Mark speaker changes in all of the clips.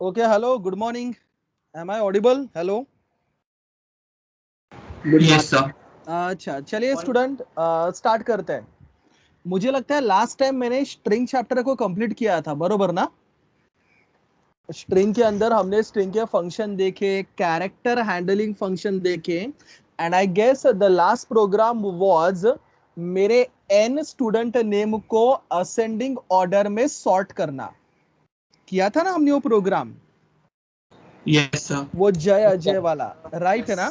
Speaker 1: Okay, hello, good morning. Am I audible? Hello.
Speaker 2: Yes, sir.
Speaker 1: अच्छा, चलिए student start करते हैं. मुझे लगता है लास्ट टाइम मैंने स्ट्रिंग चैप्टर को कंप्लीट किया था, बरोबर ना? स्ट्रिंग के अंदर हमने स्ट्रिंग के फंक्शन देखे, कैरेक्टर हैंडलिंग फंक्शन देखे, and I guess the last program was मेरे n स्टूडेंट नेम को असेंडिंग ऑर्डर में सॉर्ट करना. किया था ना हमने वो प्रोग्राम?
Speaker 2: Yes, sir.
Speaker 1: वो जय अजय वाला, राइट है ना?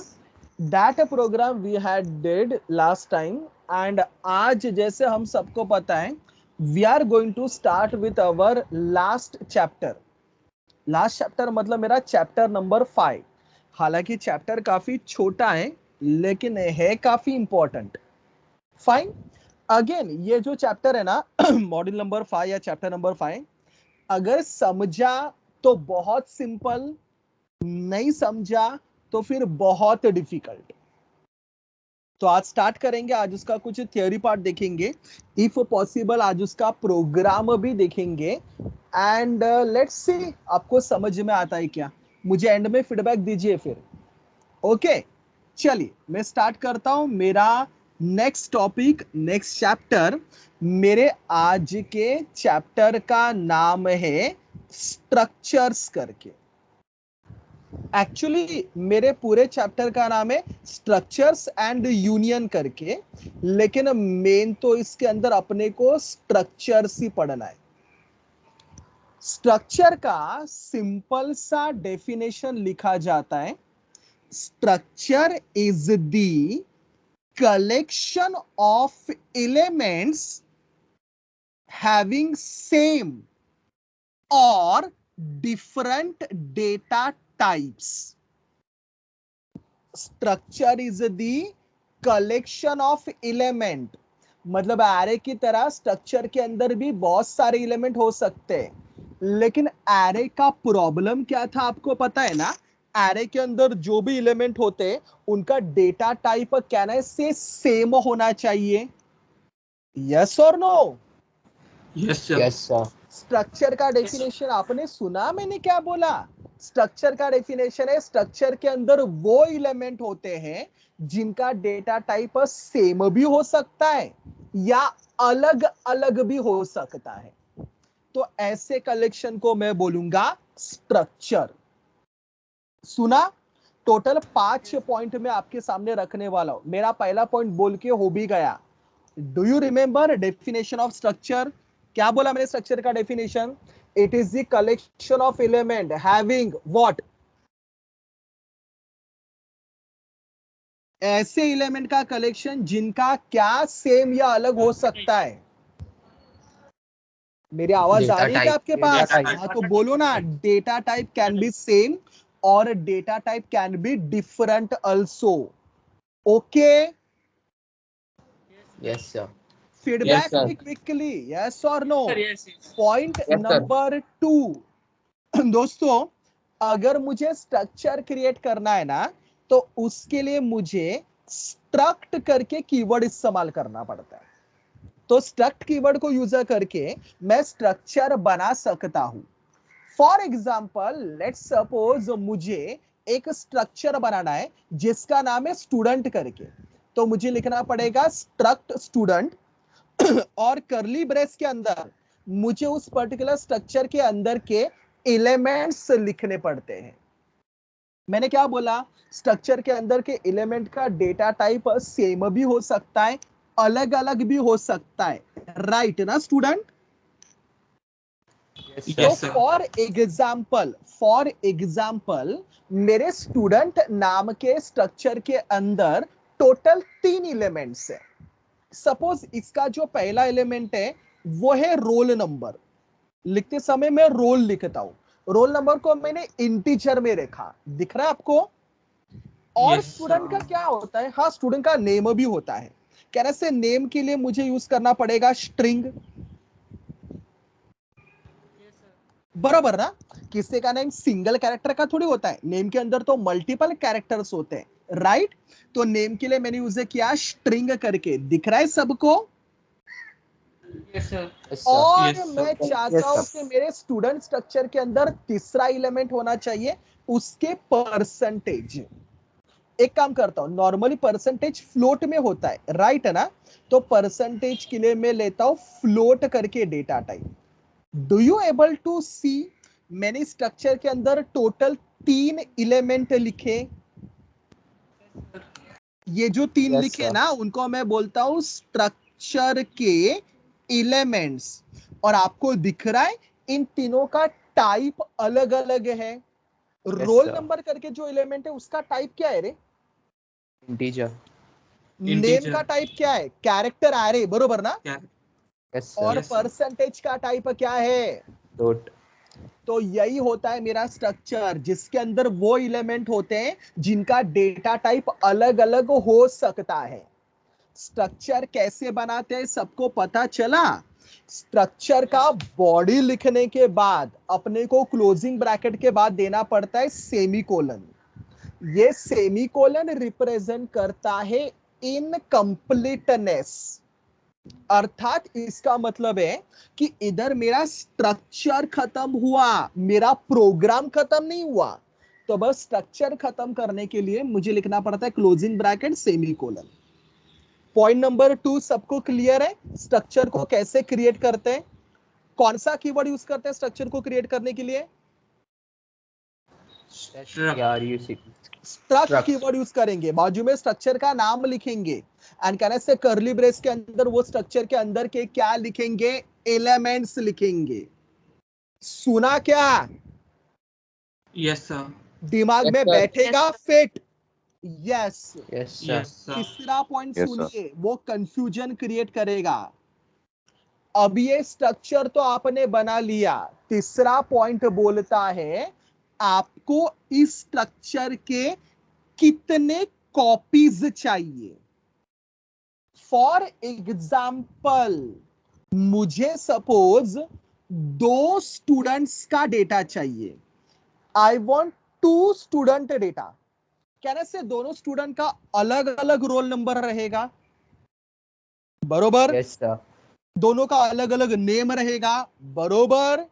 Speaker 1: That program we had did last time. And आज जैसे हम सबको पता है, we are going to start with our last chapter. Last chapter मतलब मेरा चैप्टर नंबर 5. हालांकि चैप्टर काफी छोटा है लेकिन है काफी इंपॉर्टेंट. फाइन. अगेन ये जो चैप्टर है ना, मॉड्यूल नंबर 5 या चैप्टर नंबर 5, अगर समझा तो बहुत सिंपल, नहीं समझा तो फिर बहुत डिफिकल्ट. तो आज स्टार्ट करेंगे. आज उसका कुछ थियोरी पार्ट देखेंगे, इफ पॉसिबल आज उसका प्रोग्राम भी देखेंगे. एंड लेट्स सी आपको समझ में आता है क्या. मुझे एंड में फीडबैक दीजिए फिर. ओके, चलिए मैं स्टार्ट करता हूं. मेरा नेक्स्ट टॉपिक, नेक्स्ट चैप्टर, मेरे आज के चैप्टर का नाम है स्ट्रक्चर्स करके. एक्चुअली मेरे पूरे चैप्टर का नाम है स्ट्रक्चर्स एंड यूनियन करके, लेकिन मेन तो इसके अंदर अपने को स्ट्रक्चर्स ही पढ़ना है. स्ट्रक्चर का सिंपल सा डेफिनेशन लिखा जाता है. Structure is the collection of elements having same और different data types. Structure is the collection of element, मतलब एरे की तरह स्ट्रक्चर के अंदर भी बहुत सारे एलिमेंट हो सकते हैं. लेकिन एरे का प्रॉब्लम क्या था आपको पता है ना? एरे के अंदर जो भी एलिमेंट होते हैं उनका डेटा टाइप क्या ना से सेम होना चाहिए. यस और no?
Speaker 2: Yes, sir.
Speaker 3: Yes, sir.
Speaker 1: Structure का डेफिनेशन आपने सुना मैंने क्या बोला? स्ट्रक्चर का डेफिनेशन है, स्ट्रक्चर के अंदर वो एलिमेंट होते हैं जिनका डेटा टाइप सेम भी हो सकता है या अलग अलग भी हो सकता है. तो ऐसे कलेक्शन को मैं बोलूंगा स्ट्रक्चर. सुना? टोटल 5 पॉइंट में आपके सामने रखने वाला हूं. मेरा पहला पॉइंट बोल के हो भी गया. Do you remember definition of structure? क्या बोला मैंने स्ट्रक्चर का definition? It is the collection of element having what? ऐसे एलिमेंट का कलेक्शन जिनका क्या सेम या अलग हो सकता है. मेरी आवाज आ
Speaker 3: Data
Speaker 1: रही है क्या
Speaker 3: type.
Speaker 1: आपके
Speaker 3: Data
Speaker 1: पास?
Speaker 3: type.
Speaker 1: हाँ तो बोलो ना. Data type can be same और data type can be different also. Okay,
Speaker 3: Yes, sir.
Speaker 1: Feedback quickly, yes और no? Point
Speaker 3: Yes, sir.
Speaker 1: Number 2, दोस्तों अगर मुझे स्ट्रक्चर क्रिएट करना है ना तो उसके लिए मुझे स्ट्रक्ट करके कीवर्ड इस्तेमाल करना पड़ता है. तो स्ट्रक्ट कीवर्ड को यूज करके मैं स्ट्रक्चर बना सकता हूं. फॉर एग्जाम्पल लेट्स सपोज मुझे एक स्ट्रक्चर बनाना है जिसका नाम है स्टूडेंट करके. तो मुझे लिखना पड़ेगा स्ट्रक्ट स्टूडेंट और करली ब्रेस के अंदर मुझे उस पर्टिकुलर स्ट्रक्चर के अंदर के एलिमेंट्स लिखने पड़ते हैं. मैंने क्या बोला? स्ट्रक्चर के अंदर के एलिमेंट का डेटा टाइप सेम भी हो सकता है, अलग अलग भी हो सकता है, राइट ना स्टूडेंट?
Speaker 3: Yes,
Speaker 1: तो
Speaker 3: sir.
Speaker 1: फॉर एग्जाम्पल मेरे स्टूडेंट नाम के स्ट्रक्चर के अंदर टोटल 3 एलिमेंट्स है. सपोज इसका जो पहला एलिमेंट है वो है रोल नंबर. लिखते समय मैं रोल लिखता हूं. रोल नंबर को मैंने इंटीजर में रखा, दिख रहा है आपको? और
Speaker 2: Yes,
Speaker 1: स्टूडेंट का
Speaker 2: sir.
Speaker 1: क्या होता है? हाँ, स्टूडेंट का नेम भी होता है. कहने से नेम के लिए मुझे यूज करना पड़ेगा स्ट्रिंग. बराबर ना? किसी का नेम सिंगल कैरेक्टर का थोड़ी होता है, नेम के अंदर तो मल्टीपल कैरेक्टर्स होते हैं, राइट? तो नेम के लिए मैंने यूज किया स्ट्रिंग करके. दिख रहा है सबको?
Speaker 2: Yes, sir.
Speaker 1: और
Speaker 2: Yes,
Speaker 1: मैं
Speaker 2: sir.
Speaker 1: चाहता हूं कि मेरे स्टूडेंट स्ट्रक्चर के अंदर तीसरा एलिमेंट होना चाहिए, उसके परसेंटेज। एक काम करता हूं, नॉर्मली परसेंटेज फ्लोट में होता है, राइट है ना? तो परसेंटेज के लिए मैं लेता हूं फ्लोट करके data type. Do you able to see मैंने स्ट्रक्चर के अंदर टोटल 3 एलिमेंट लिखे। ये जो 3 लिखे ना, उनको मैं बोलता हूं स्ट्रक्चर के एलिमेंट्स। और आपको दिख रहा है इन तीनों का टाइप अलग अलग है। रोल नंबर करके जो एलिमेंट है उसका टाइप क्या है रे?
Speaker 3: इंटीजर।
Speaker 1: नेम का टाइप क्या है? कैरेक्टर एरे, बरोबर ना?
Speaker 3: यस
Speaker 1: और
Speaker 2: Yes, sir.
Speaker 1: परसेंटेज का टाइप क्या है?
Speaker 3: डॉट।
Speaker 1: तो यही होता है मेरा स्ट्रक्चर, जिसके अंदर वो एलिमेंट होते हैं जिनका डेटा टाइप अलग अलग हो सकता है। स्ट्रक्चर कैसे बनाते हैं सबको पता चला। स्ट्रक्चर का बॉडी लिखने के बाद अपने को क्लोजिंग ब्रैकेट के बाद देना पड़ता है सेमीकोलन। ये सेमीकोलन रिप्रेजेंट करता है इनकम्प्लीटनेस। अर्थात इसका मतलब है कि इधर मेरा स्ट्रक्चर खत्म हुआ, मेरा प्रोग्राम खत्म नहीं हुआ। तो बस स्ट्रक्चर खत्म करने के लिए मुझे लिखना पड़ता है closing bracket semicolon. Point number 2 सबको क्लियर है? स्ट्रक्चर को कैसे क्रिएट करते हैं? कौन सा कीवर्ड यूज करते हैं स्ट्रक्चर को क्रिएट करने के लिए? स्ट्रक्ट कीवर्ड यूज करेंगे, बाजू में स्ट्रक्चर का नाम लिखेंगे एंड कहने से कर्ली ब्रेस के अंदर वो स्ट्रक्चर के अंदर के क्या लिखेंगे? एलिमेंट्स लिखेंगे। सुना क्या?
Speaker 2: Yes, sir.
Speaker 1: दिमाग में बैठेगा fit? Yes.
Speaker 3: Yes
Speaker 2: Yes, sir.
Speaker 1: तीसरा पॉइंट सुनिए, वो कंफ्यूजन क्रिएट करेगा। अब ये स्ट्रक्चर तो आपने बना लिया, तीसरा पॉइंट बोलता है आपको इस स्ट्रक्चर के कितने कॉपीज चाहिए। फॉर एग्जाम्पल, मुझे सपोज 2 स्टूडेंट्स का डेटा चाहिए। I want 2 student data. कहने से दोनों स्टूडेंट का अलग अलग रोल नंबर रहेगा, बरोबर?
Speaker 3: Yes sir.
Speaker 1: दोनों का अलग अलग नेम रहेगा, बरोबर?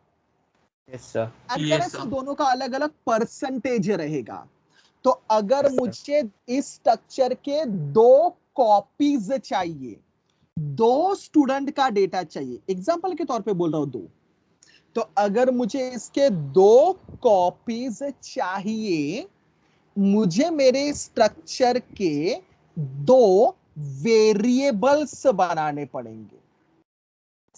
Speaker 3: Yes sir.
Speaker 1: एंड कहने
Speaker 2: Yes,
Speaker 1: से
Speaker 2: sir.
Speaker 1: दोनों का अलग अलग परसेंटेज रहेगा। तो अगर
Speaker 3: Yes, sir.
Speaker 1: मुझे इस स्ट्रक्चर के 2 कॉपीज चाहिए, 2 स्टूडेंट का डेटा चाहिए, एग्जांपल के तौर पे बोल रहा हूं 2, तो अगर मुझे इसके 2 कॉपीज चाहिए, मुझे मेरे स्ट्रक्चर के 2 वेरिएबल्स बनाने पड़ेंगे।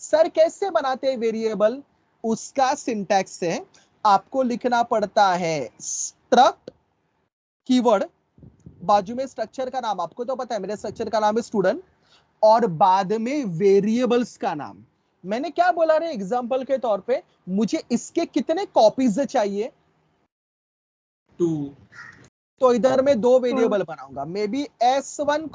Speaker 1: सर कैसे बनाते हैं वेरिएबल? उसका सिंटैक्स है, आपको लिखना पड़ता है स्ट्रक्ट कीवर्ड, बाजू में स्ट्रक्चर का नाम, आपको तो पता है मेरे स्ट्रक्चर का नाम है स्टूडेंट, और बाद में वेरिएबल्स का नाम। मैंने क्या बोला रे? एग्जांपल के तौर पे मुझे इसके कितने कॉपीज चाहिए?
Speaker 2: 2.
Speaker 1: तो इधर मैं 2 वेरिएबल बनाऊंगा, मे बी S1,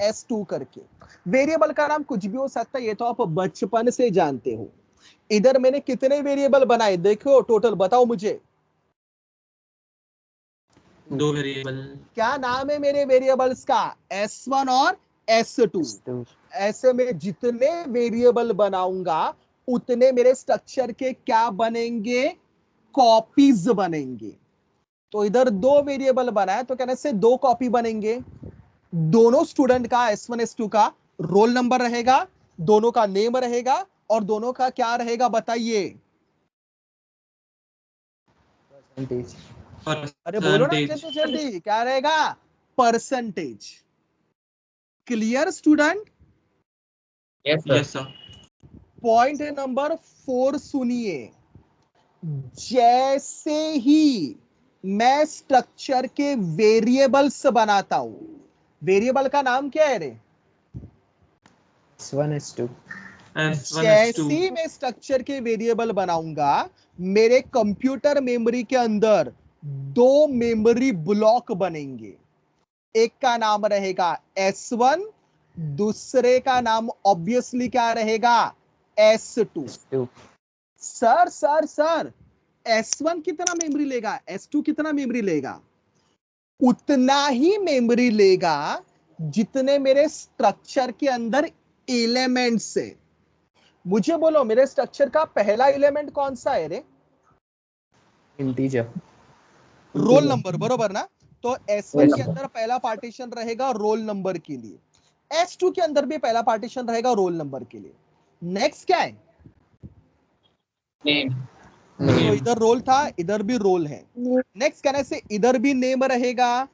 Speaker 1: S2 करके। वेरिएबल का नाम कुछ भी हो सकता है, ये तो आप बचपन से जानते हो। इधर मैंने कितने वेरिएबल बनाए देखो, टोटल बताओ मुझे।
Speaker 2: 2 वेरिएबल.
Speaker 1: क्या नाम है मेरे वेरिएबल्स का? S1 और S2। ऐसे में जितने वेरिएबल बनाऊंगा उतने मेरे स्ट्रक्चर के क्या बनेंगे? कॉपीज बनेंगे। तो इधर 2 वेरिएबल बनाए तो कहने से 2 कॉपी बनेंगे। दोनों स्टूडेंट का S1 S2 का रोल नंबर रहेगा, दोनों का नेम रहेगा, और दोनों का क्या रहेगा बताइए? अरे बोलो ना जल्दी जल्दी, क्या रहेगा? Percentage. Clear student?
Speaker 2: Yes, sir.
Speaker 1: Point number 4 सुनिए, जैसे ही मैं स्ट्रक्चर के वेरिएबल्स बनाता हूं, वेरिएबल का नाम क्या है रे?
Speaker 3: S1 S2।
Speaker 2: S1,
Speaker 1: जैसे
Speaker 2: S2.
Speaker 1: मैं स्ट्रक्चर के वेरिएबल बनाऊंगा, मेरे कंप्यूटर मेमोरी के अंदर 2 मेमोरी ब्लॉक बनेंगे। एक का नाम रहेगा S1, दूसरे का नाम ऑब्वियसली क्या रहेगा? S2। Sir sir sir, S1 कितना मेमोरी लेगा, S2 कितना मेमोरी लेगा? उतना ही मेमोरी लेगा जितने मेरे स्ट्रक्चर के अंदर एलिमेंट्स है। मुझे बोलो मेरे स्ट्रक्चर का पहला एलिमेंट कौन सा है रे?
Speaker 3: इंटीजर।
Speaker 1: रोल नंबर, बरोबर ना? तो S1
Speaker 3: Yes.
Speaker 1: के अंदर पहला पार्टीशन रहेगा रोल नंबर के लिए, S2 के अंदर भी पहला पार्टीशन रहेगा रोल नंबर के लिए। नेक्स्ट क्या है?
Speaker 2: नेम।
Speaker 1: तो इधर रोल था, इधर भी रोल है। नेक्स्ट कहने से इधर भी नेम रहेगा,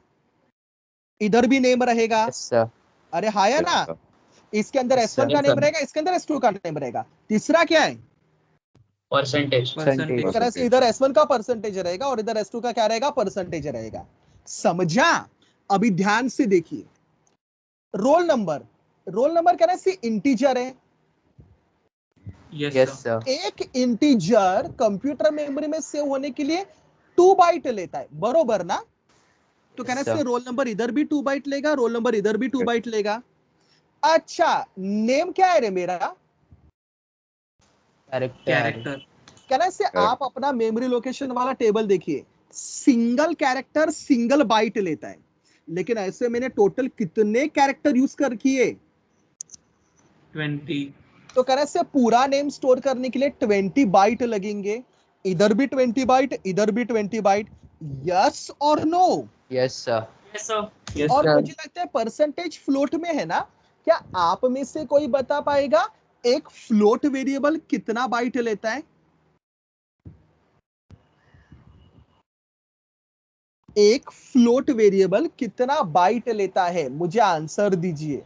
Speaker 1: इधर भी नेम रहेगा।
Speaker 3: Yes, sir.
Speaker 1: अरे हाँ या ना? इसके अंदर
Speaker 3: Yes,
Speaker 1: S1
Speaker 3: sir.
Speaker 1: का
Speaker 2: Yes,
Speaker 1: नेम
Speaker 2: sir.
Speaker 1: रहेगा, इसके अंदर S2 का नेम रहेगा। तीसरा क्या है?
Speaker 2: परसेंटेज।
Speaker 3: Percentage.
Speaker 1: तो कहने से इधर S1 का परसेंटेज रहेगा और इधर S2 का क्या रहेगा? परसेंटेज रहेगा। समझा? अभी ध्यान से देखिए, रोल नंबर, रोल नंबर कहने से इंटीजर है।
Speaker 2: Yes
Speaker 3: Yes,
Speaker 2: sir.
Speaker 3: sir.
Speaker 1: एक इंटीजर कंप्यूटर मेमोरी में सेव होने के लिए 2 बाइट लेता है, बरोबर ना? तो कहने
Speaker 3: sir.
Speaker 1: से रोल नंबर इधर भी 2 बाइट लेगा, रोल नंबर इधर भी 2 बाइट लेगा। अच्छा, नेम क्या है रे मेरा?
Speaker 3: Character.
Speaker 2: कैरेक्टर।
Speaker 1: कहने से आप अपना मेमोरी लोकेशन वाला टेबल देखिए, सिंगल कैरेक्टर सिंगल बाइट लेता है, लेकिन ऐसे मैंने टोटल कितने कैरेक्टर यूज कर किए?
Speaker 2: 20।
Speaker 1: तो कहने से पूरा नेम स्टोर करने के लिए 20 बाइट लगेंगे, इधर भी 20 बाइट, इधर भी 20 बाइट। यस और no?
Speaker 3: Yes, sir.
Speaker 2: Yes sir. Yes
Speaker 1: और
Speaker 2: सर।
Speaker 1: मुझे लगता है परसेंटेज फ्लोट में है ना? क्या आप में से कोई बता पाएगा एक फ्लोट वेरिएबल कितना बाइट लेता है? एक फ्लोट वेरिएबल कितना बाइट लेता है? मुझे आंसर दीजिए।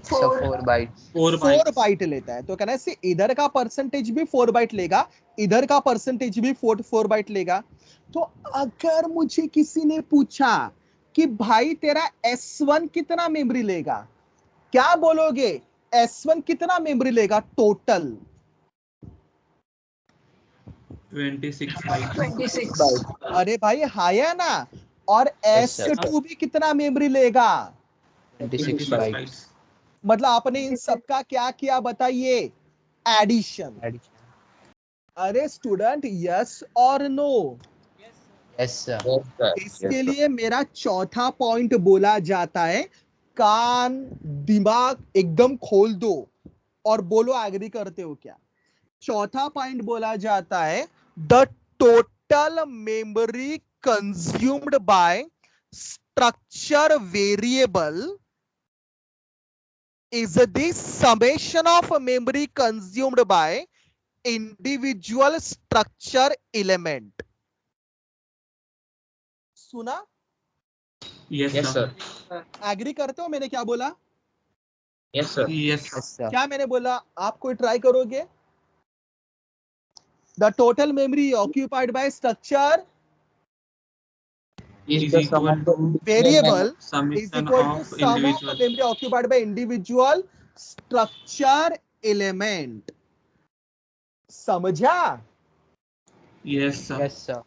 Speaker 3: Sir, 4 bytes.
Speaker 1: 4 बाइट लेता है। तो कहना है इधर का परसेंटेज भी 4 बाइट लेगा, इधर का परसेंटेज भी 4 बाइट लेगा। तो अगर मुझे किसी ने पूछा कि भाई तेरा S1 कितना मेमोरी लेगा, क्या बोलोगे? S1 कितना मेमोरी लेगा टोटल?
Speaker 2: 26 बाइट।
Speaker 3: 26.
Speaker 1: अरे भाई हाँ या ना? और
Speaker 3: Yes, sir.
Speaker 1: S2 भी कितना मेमोरी लेगा?
Speaker 3: 26 bytes.
Speaker 1: मतलब आपने इन सबका क्या किया बताइए? एडिशन।
Speaker 3: Addition.
Speaker 1: अरे स्टूडेंट, यस और नो?
Speaker 3: Yes, sir.
Speaker 1: इसके लिए मेरा चौथा पॉइंट बोला जाता है, कान दिमाग एकदम खोल दो और बोलो एग्री करते हो क्या? चौथा पॉइंट बोला जाता है, the total memory consumed by structure variable is the summation of memory consumed by individual structure element. सुना?
Speaker 2: Yes sir.
Speaker 1: एग्री करते हो मैंने क्या बोला?
Speaker 2: Yes sir. Yes
Speaker 3: Yes, sir.
Speaker 1: क्या मैंने बोला? आप कोई ट्राई करोगे? The total memory occupied by structure
Speaker 2: is equal two
Speaker 1: variable is
Speaker 2: summation
Speaker 1: equal to
Speaker 2: of
Speaker 1: sum of
Speaker 2: individual.
Speaker 1: memory occupied by individual structure element. समझा?
Speaker 2: Yes sir.
Speaker 3: Yes, sir.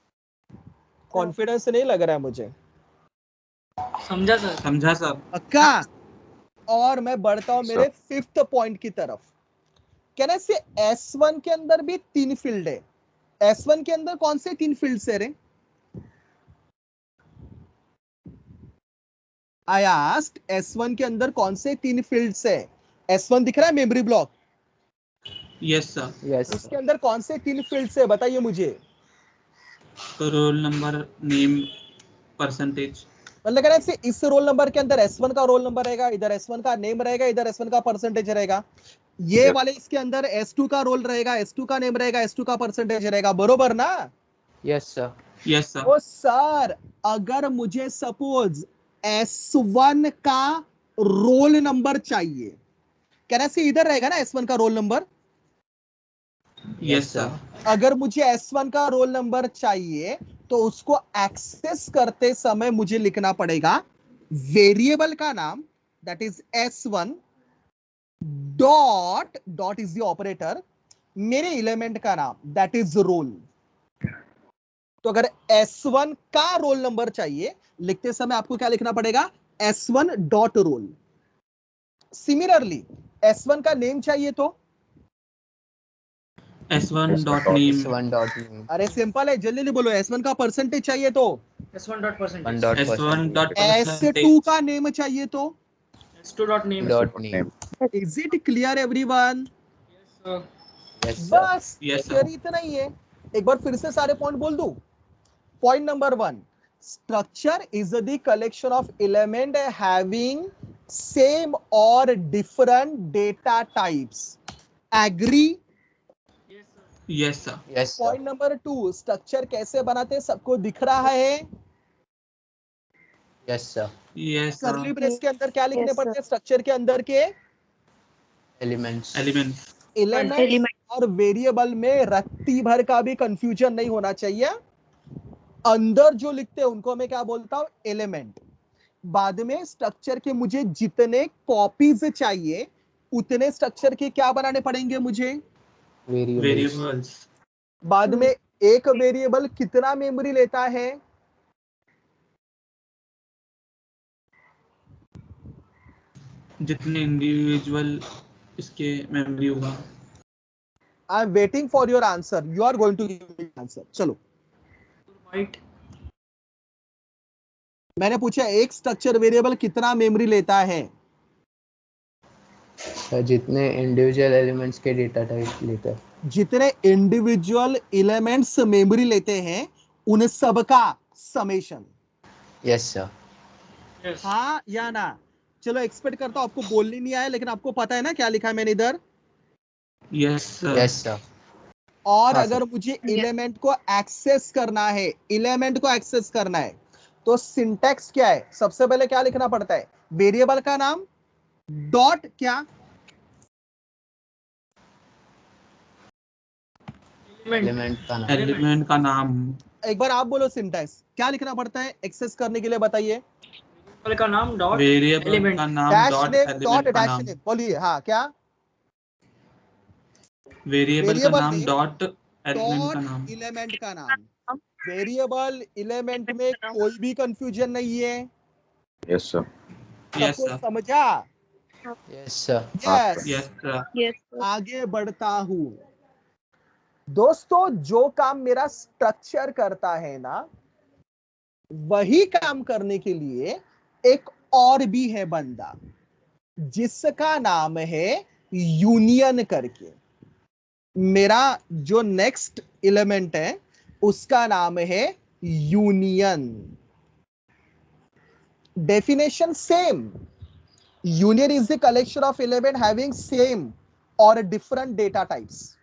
Speaker 1: Confidence नहीं लग रहा है मुझे।
Speaker 2: समझा सर। समझा sir.
Speaker 1: पक्का? और मैं बढ़ता हूं मेरे फिफ्थ पॉइंट की तरफ। कहना से S1 के अंदर भी 3 फील्ड है। S1 के अंदर कौन से 3 फील्ड है रे? आई आस्क्ड S1 के अंदर कौन से 3 फील्ड्स है? S1 दिख रहा है memory block,
Speaker 2: yes sir.
Speaker 3: Yes,
Speaker 1: उसके
Speaker 3: sir.
Speaker 1: अंदर कौन से 3 फील्ड्स है बताइए मुझे।
Speaker 2: तो रोल नंबर, नेम, परसेंटेज।
Speaker 1: मतलब कहना से इस रोल नंबर के अंदर S1 का रोल नंबर रहेगा, इधर S1 का नेम रहेगा, इधर S1 का परसेंटेज रहेगा। ये वाले इसके अंदर S2 का रोल रहेगा, S2 का नेम रहेगा, S2 का परसेंटेज रहेगा, बरोबर ना?
Speaker 3: Yes, sir.
Speaker 2: Yes sir.
Speaker 1: O sir, अगर मुझे सपोज S1 का रोल नंबर चाहिए, कहना से इधर रहेगा ना S1 का रोल नंबर।
Speaker 2: Yes sir.
Speaker 1: अगर मुझे S1 का रोल नंबर चाहिए तो उसको एक्सेस करते समय मुझे लिखना पड़ेगा वेरिएबल का नाम, that is S1 dot dot is the operator, मेरे एलिमेंट का नाम दैट इज रोल। तो अगर S1 का रोल नंबर चाहिए लिखते समय आपको क्या लिखना पड़ेगा? S1 dot roll. Similarly S1 का नेम चाहिए तो
Speaker 2: S1 dot name.
Speaker 3: S1 dot name.
Speaker 1: अरे सिंपल है, जल्दी नहीं बोलो। S1 का परसेंटेज चाहिए तो
Speaker 2: S1 dot
Speaker 3: One dot
Speaker 2: S1 dot
Speaker 1: S2 का नेम चाहिए तो
Speaker 2: S2 dot name.
Speaker 3: dot name.
Speaker 1: Is it clear everyone?
Speaker 3: Yes, sir.
Speaker 1: बस
Speaker 2: Yes, sir.
Speaker 1: theory इतना ही है. एक बार फिर से सारे पॉइंट बोल दूं. Point number 1, structure is the collection of element having same or different data types. Agree?
Speaker 2: Yes, sir.
Speaker 3: Yes, sir.
Speaker 1: Point number 2, structure कैसे बनाते हैं सबको दिख रहा है.
Speaker 3: Yes, sir.
Speaker 2: Yes, sir.
Speaker 1: Curly brace के अंदर क्या लिखने
Speaker 4: Yes,
Speaker 1: पड़ते हैं स्ट्रक्चर के अंदर के
Speaker 3: Elements.
Speaker 2: Elements.
Speaker 1: एलिमेंट और वेरिएबल में रत्ती भर का भी कंफ्यूजन नहीं होना चाहिए. अंदर जो लिखते हैं उनको मैं क्या बोलता हूं, एलिमेंट. बाद में स्ट्रक्चर के मुझे जितने कॉपीज चाहिए उतने स्ट्रक्चर के क्या बनाने पड़ेंगे मुझे.
Speaker 3: Variables.
Speaker 2: Variables.
Speaker 1: बाद में एक वेरिएबल कितना मेमोरी लेता है.
Speaker 2: जितने इंडिविजुअल इसके मेमोरी होगा.
Speaker 1: I am waiting for your answer. You are going to give answer. चलो
Speaker 2: Right.
Speaker 1: मैंने पूछा एक स्ट्रक्चर वेरिएबल कितना मेमोरी लेता है.
Speaker 3: Sir, जितने individual elements के data type लेता है.
Speaker 1: जितने इंडिविजुअल एलिमेंट्स मेमोरी लेते हैं उन सबका समेशन.
Speaker 3: Yes, sir.
Speaker 2: Yes.
Speaker 1: हाँ या ना. चलो एक्सपेक्ट करता हूं आपको बोलने नहीं आया लेकिन आपको पता है ना क्या लिखा है मैंने इधर.
Speaker 2: Yes, sir.
Speaker 3: Yes, sir.
Speaker 1: और
Speaker 3: हाँ,
Speaker 1: अगर मुझे एलिमेंट को एक्सेस करना है, एलिमेंट को एक्सेस करना है तो सिंटैक्स क्या है. सबसे पहले क्या लिखना पड़ता है, वेरिएबल का नाम डॉट क्या,
Speaker 3: Element का नाम.
Speaker 2: Element का नाम.
Speaker 1: एक बार आप बोलो सिंटैक्स क्या लिखना पड़ता है एक्सेस करने के लिए, बताइए.
Speaker 4: वेरिएबल का नाम डॉट
Speaker 2: वेरिएबल
Speaker 4: एलिमेंट
Speaker 2: का नाम
Speaker 1: dash
Speaker 2: dot
Speaker 1: name dot
Speaker 2: element का
Speaker 1: डैश
Speaker 2: नाम.
Speaker 1: नेम. बोलिए हाँ क्या.
Speaker 2: वेरिएबल का
Speaker 1: वेरिएबल
Speaker 2: नाम
Speaker 1: नेम
Speaker 2: डॉट एलिमेंट का
Speaker 1: डॉट
Speaker 2: नाम.
Speaker 1: एलिमेंट का नाम. वेरिएबल एलिमेंट में कोई भी कंफ्यूजन नहीं है.
Speaker 5: Yes, sir.
Speaker 2: Yes,
Speaker 1: सबको
Speaker 2: sir.
Speaker 1: समझा.
Speaker 3: Yes, sir.
Speaker 1: Yes.
Speaker 2: Yes, sir.
Speaker 4: Yes
Speaker 1: आगे बढ़ता हूं. दोस्तों जो काम मेरा स्ट्रक्चर करता है ना वही काम करने के लिए एक और भी है बंदा जिसका नाम है यूनियन करके. मेरा जो नेक्स्ट एलिमेंट है उसका नाम है union. Definition same. Union is the collection of element having same और डिफरेंट डेटा टाइप्स.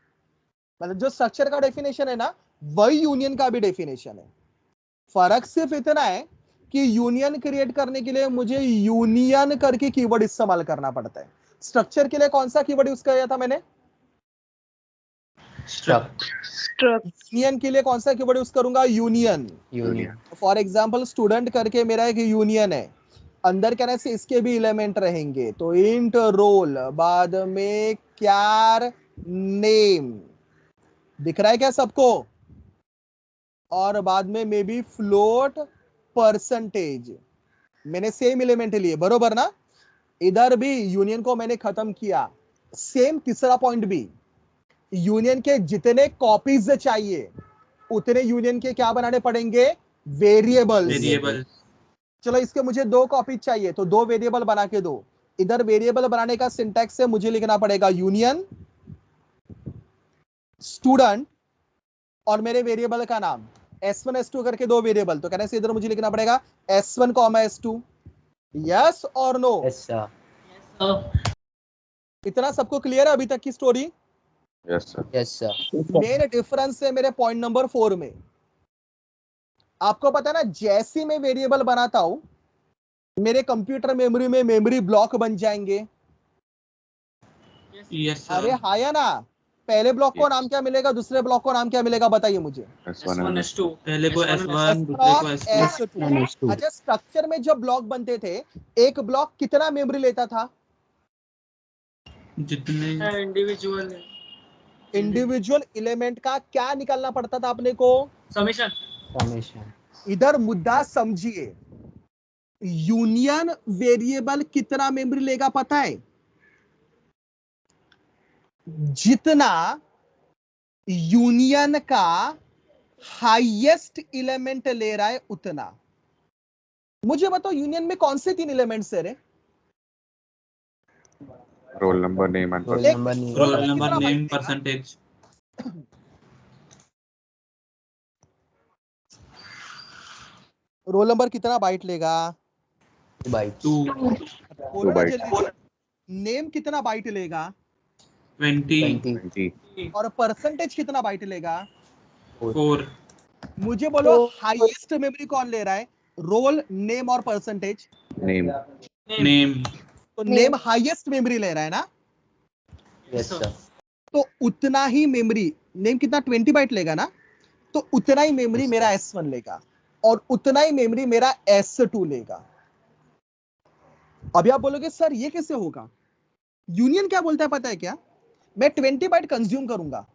Speaker 1: मतलब जो स्ट्रक्चर का डेफिनेशन है ना वही यूनियन का भी डेफिनेशन है. फर्क सिर्फ इतना है कि यूनियन क्रिएट करने के लिए मुझे यूनियन करके कीवर्ड इस्तेमाल करना पड़ता है. स्ट्रक्चर के लिए कौन सा कीवर्ड यूज किया था मैंने,
Speaker 3: Struct.
Speaker 1: यूनियन के लिए कौन सा कीवर्ड यूज करूंगा, union.
Speaker 3: Union.
Speaker 1: For example student करके मेरा एक यूनियन है, अंदर कहने से इसके भी एलिमेंट रहेंगे तो इंट रोल बाद में क्यार नेम दिख रहा है क्या सबको, और बाद में मे बी फ्लोट परसेंटेज. मैंने सेम एलिमेंट लिए बरोबर ना. इधर भी यूनियन को मैंने खत्म किया. सेम तीसरा पॉइंट भी, यूनियन के जितने कॉपीज चाहिए उतने यूनियन के क्या बनाने पड़ेंगे, वेरिएबल्स.
Speaker 2: वेरिएबल.
Speaker 1: चलो इसके मुझे 2 कॉपीज चाहिए तो 2 वेरिएबल बना के दो. इधर वेरिएबल बनाने का सिंटैक्स से मुझे लिखना पड़ेगा यूनियन स्टूडेंट और मेरे वेरिएबल का नाम s1 s2 करके 2 वेरिएबल. तो कहने से इधर मुझे लिखना पड़ेगा s1 s2. यस और नो.
Speaker 3: Yes, sir.
Speaker 1: इतना सबको क्लियर है अभी तक की story.
Speaker 5: Yes, sir.
Speaker 3: Yes, sir.
Speaker 1: Main difference है मेरे पॉइंट नंबर 4 में. आपको पता है ना जैसे मैं वेरिएबल बनाता हूं मेरे कंप्यूटर मेमोरी में मेमोरी ब्लॉक बन जाएंगे.
Speaker 2: Yes, sir.
Speaker 1: अरे हाँ या ना. पहले ब्लॉक को नाम क्या मिलेगा, दूसरे ब्लॉक को नाम क्या मिलेगा, बताइए मुझे.
Speaker 5: S1 and
Speaker 4: S2
Speaker 2: पहले को
Speaker 4: S1
Speaker 2: S1 दूसरे को S2.
Speaker 1: S2. अच्छा स्ट्रक्चर में जब ब्लॉक बनते थे एक ब्लॉक कितना मेमोरी लेता था,
Speaker 2: जितने
Speaker 4: इंडिविजुअल
Speaker 1: इंडिविजुअल एलिमेंट का क्या निकालना पड़ता था अपने को,
Speaker 4: समेशन.
Speaker 3: Summation.
Speaker 1: इधर मुद्दा समझिए. यूनियन वेरिएबल कितना मेमोरी लेगा पता है, जितना यूनियन का हाईएस्ट एलिमेंट ले रहा है उतना. मुझे बताओ यूनियन में कौन से 3 एलिमेंट्स है रे,
Speaker 5: Roll number, name and
Speaker 3: Roll
Speaker 5: person.
Speaker 3: number नहीं
Speaker 2: रोल
Speaker 1: कितना
Speaker 2: नंबर
Speaker 1: byte
Speaker 2: नेम
Speaker 1: लेगा?
Speaker 2: परसेंटेज
Speaker 1: रोल नंबर कितना बाइट लेगा?
Speaker 3: bytes
Speaker 2: 2
Speaker 1: बोलो ना
Speaker 5: bytes.
Speaker 1: जल्दी। नेम कितना बाइट लेगा?
Speaker 2: 20
Speaker 3: 20
Speaker 5: 20.
Speaker 1: और परसेंटेज कितना बाइट लेगा?
Speaker 2: 4
Speaker 1: मुझे बोलो हाईएस्ट मेमोरी कौन ले रहा है? रोल, नेम और परसेंटेज।
Speaker 5: Name.
Speaker 2: नेम
Speaker 1: तो नेम हाईएस्ट मेमोरी ले रहा है ना,
Speaker 3: yes sir
Speaker 1: तो उतना ही मेमोरी, नेम कितना 20 बाइट लेगा ना, तो उतना ही मेमोरी
Speaker 3: Yes,
Speaker 1: मेरा S1 लेगा और उतना ही मेमोरी मेरा S2 लेगा। अभी आप बोलोगे सर ये कैसे होगा? यूनियन क्या बोलता है पता है क्या? मैं 20 बाइट कंज्यूम करूंगा।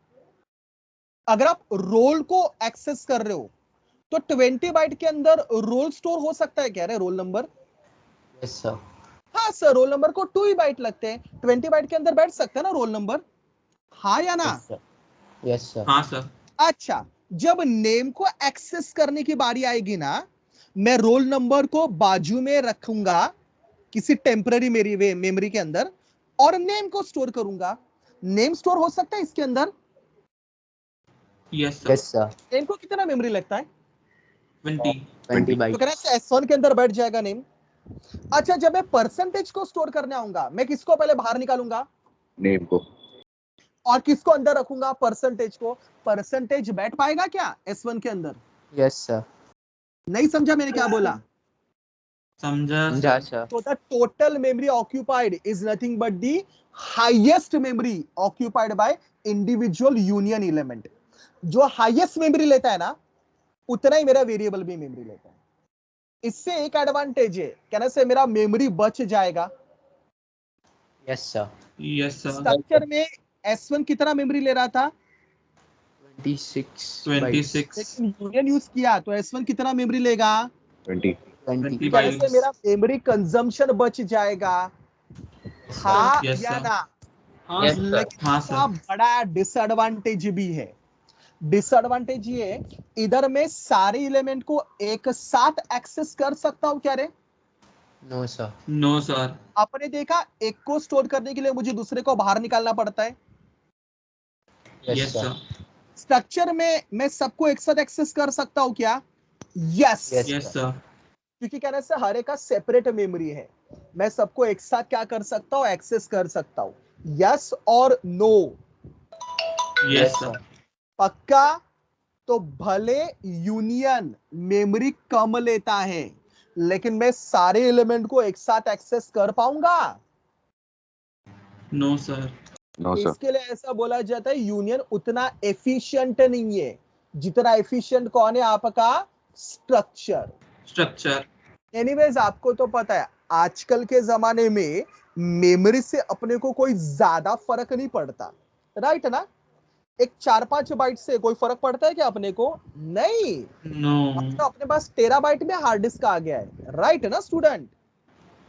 Speaker 1: अगर आप रोल को एक्सेस कर रहे हो तो 20 बाइट के अंदर रोल स्टोर हो सकता है क्या रे? Roll number?
Speaker 3: yes sir
Speaker 1: हाँ सर, रोल नंबर को 2 ही बाइट लगते हैं, 20 बाइट के अंदर बैठ सकता है ना रोल नंबर, हाँ या ना?
Speaker 3: yes sir yes sir
Speaker 2: हाँ सर
Speaker 1: अच्छा, जब नेम को एक्सेस करने की बारी आएगी ना, मैं रोल नंबर को बाजू में रखूंगा किसी टेम्पररी मेमोरी के अंदर और नेम को स्टोर करूंगा। नेम स्टोर हो सकता है इसके अंदर?
Speaker 2: Yes sir
Speaker 3: yes sir
Speaker 1: name को कितना मेमोरी लगता है?
Speaker 2: 20
Speaker 3: 20
Speaker 1: तो
Speaker 3: bytes
Speaker 1: कहना है S1 के अंदर बैठ जाएगा नेम। अच्छा, जब मैं परसेंटेज को स्टोर करने आऊंगा, मैं किसको पहले बाहर निकालूंगा
Speaker 5: Name को.
Speaker 1: और किसको अंदर रखूंगा? परसेंटेज को। परसेंटेज बैठ पाएगा क्या S1 के अंदर?
Speaker 3: yes sir
Speaker 1: नहीं समझा मैंने क्या बोला?
Speaker 2: समझा
Speaker 3: समझा sir
Speaker 1: So the total memory occupied is nothing but the highest memory occupied by individual union element. जो highest memory लेता है ना, उतना ही मेरा वेरिएबल भी मेमोरी लेता है। इससे एक एडवांटेज है, कहने से मेरा मेमोरी बच जाएगा।
Speaker 3: yes sir
Speaker 2: yes sir
Speaker 1: structure में S1 कितना मेमोरी ले रहा था,
Speaker 3: 26 bytes
Speaker 2: 26
Speaker 1: लेकिन यूनियन यूज किया तो S1 कितना मेमोरी लेगा?
Speaker 5: 20.
Speaker 3: 20
Speaker 2: 20
Speaker 1: कहने से
Speaker 2: bytes
Speaker 1: मेरा मेमोरी कंजम्पशन बच जाएगा, हाँ
Speaker 2: Yes,
Speaker 1: या
Speaker 2: sir.
Speaker 1: ना?
Speaker 4: हाँ
Speaker 3: Yes,
Speaker 4: सर।
Speaker 3: sir.
Speaker 1: लेकिन
Speaker 2: हाँ,
Speaker 1: इसका बड़ा डिसएडवांटेज भी है। डिसएडवांटेज ये, इधर मैं सारे एलिमेंट को एक साथ एक्सेस कर सकता हूं क्या रे?
Speaker 3: no sir
Speaker 2: नो सर
Speaker 1: आपने देखा एक को स्टोर करने के लिए मुझे दूसरे को बाहर निकालना पड़ता है।
Speaker 3: yes
Speaker 2: yes
Speaker 3: sir
Speaker 2: sir
Speaker 1: structure में मैं सबको एक साथ एक्सेस कर सकता हूं क्या? Yes
Speaker 3: Yes,
Speaker 2: yes
Speaker 3: sir.
Speaker 2: Sir
Speaker 1: क्योंकि कहने से हर एक का सेपरेट मेमोरी है, मैं सबको एक साथ क्या कर सकता हूं? एक्सेस कर सकता हूं। यस और नो?
Speaker 2: यस सर
Speaker 1: पक्का? तो भले यूनियन मेमोरी कम लेता है, लेकिन मैं सारे एलिमेंट को एक साथ एक्सेस कर पाऊंगा?
Speaker 2: No sir
Speaker 5: No sir.
Speaker 1: इसके लिए ऐसा बोला जाता है यूनियन उतना एफिशिएंट नहीं है जितना एफिशिएंट कौन है? आपका स्ट्रक्चर।
Speaker 2: स्ट्रक्चर
Speaker 1: एनीवेज, आपको तो पता है आजकल के जमाने में मेमोरी से अपने को कोई ज्यादा फर्क नहीं पड़ता, राइट ना? एक 4-5 बाइट से कोई फर्क पड़ता है क्या अपने को? नहीं।
Speaker 2: नो
Speaker 1: अब तो अपने पास टेराबाइट में हार्ड डिस्क आ गया है, राइट ना student?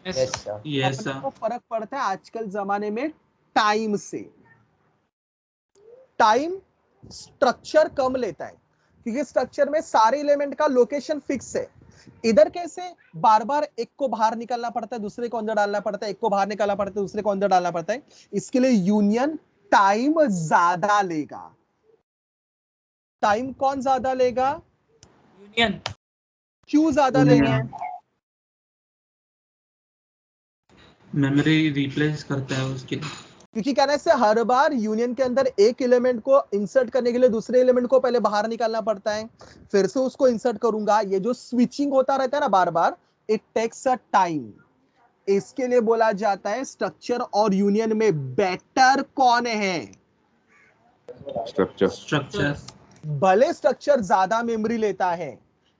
Speaker 4: Yes
Speaker 3: yes
Speaker 4: sir.
Speaker 3: sir
Speaker 2: yes
Speaker 1: अपने
Speaker 2: सर
Speaker 1: को फर्क पड़ता है आजकल जमाने में टाइम से। टाइम स्ट्रक्चर कम लेता है क्योंकि स्ट्रक्चर में सारे एलिमेंट का लोकेशन फिक्स है। इधर कैसे बार बार एक को बाहर निकालना पड़ता है, दूसरे को अंदर डालना पड़ता है, एक को बाहर निकालना पड़ता है, दूसरे को अंदर डालना पड़ता है। इसके लिए यूनियन टाइम ज्यादा लेगा। टाइम कौन ज्यादा लेगा?
Speaker 4: यूनियन।
Speaker 1: क्यों ज्यादा लेगा?
Speaker 2: मेमोरी रिप्लेस करता है उसके लिए
Speaker 1: क्योंकि कहने से हर बार यूनियन के अंदर एक एलिमेंट को इंसर्ट करने के लिए दूसरे एलिमेंट को पहले बाहर निकालना पड़ता है, फिर से उसको इंसर्ट करूंगा। ये जो स्विचिंग होता रहता है ना बार बार, इट टेक्स अ टाइम। इसके लिए बोला जाता है स्ट्रक्चर और यूनियन में बेटर कौन है?
Speaker 5: Structure.
Speaker 2: स्ट्रक्चर
Speaker 1: भले स्ट्रक्चर ज्यादा मेमोरी लेता है,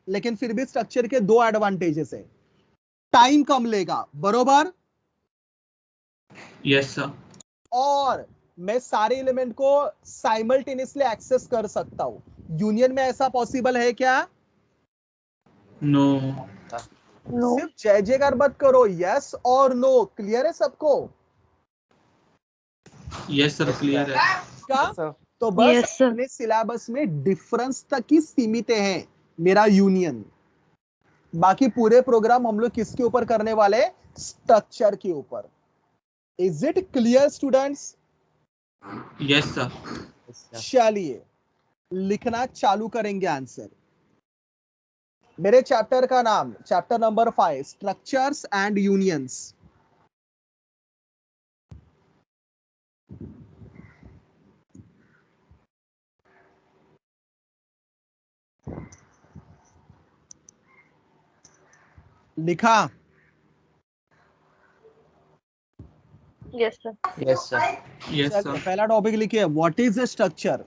Speaker 1: लेकिन फिर भी स्ट्रक्चर के दो एडवांटेजेस है। टाइम कम लेगा, बरोबर,
Speaker 2: यस सर
Speaker 1: और मैं सारे एलिमेंट को साइमल्टेनियसली एक्सेस कर सकता हूं। यूनियन में ऐसा पॉसिबल है क्या?
Speaker 2: नो
Speaker 1: सिर्फ जय जयकार मत करो, यस और नो। क्लियर है सबको?
Speaker 2: यस सर क्लियर है
Speaker 1: क्या? तो बस अपने सिलेबस में डिफरेंस तक ही सीमित है मेरा यूनियन। बाकी पूरे प्रोग्राम हम लोग किसके ऊपर करने वाले? स्ट्रक्चर के ऊपर। Is it clear, students?
Speaker 2: Yes, sir.
Speaker 3: Yes, sir.
Speaker 1: चलिए लिखना चालू करेंगे आंसर। मेरे चैप्टर का नाम, chapter number 5, structures and unions. लिखा?
Speaker 6: Yes, sir.
Speaker 3: Yes, sir.
Speaker 2: Yes,
Speaker 1: चलिए
Speaker 2: sir.
Speaker 1: पहला टॉपिक लिखिए, what is a structure?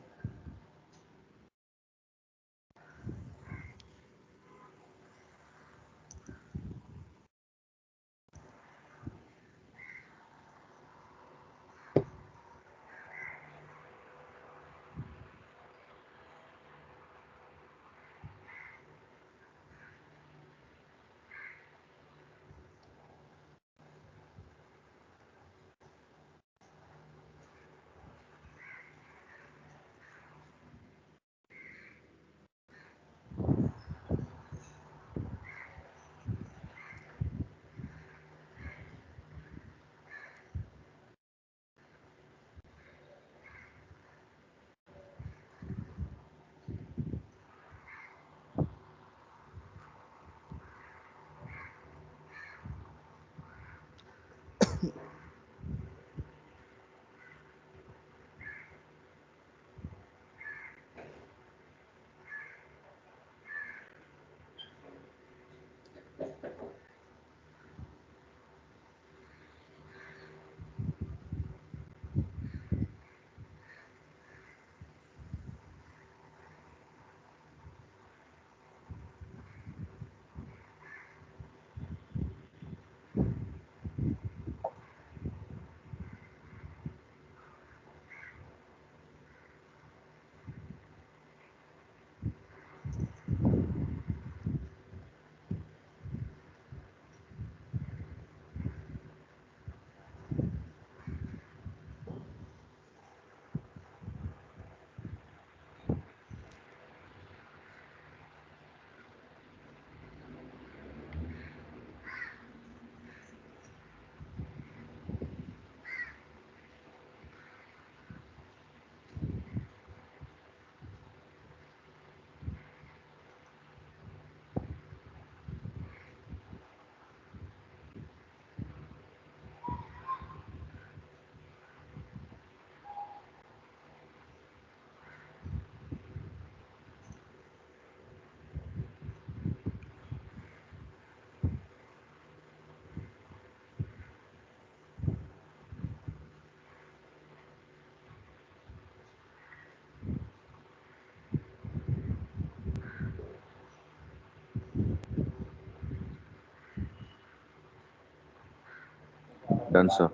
Speaker 5: Done, sir.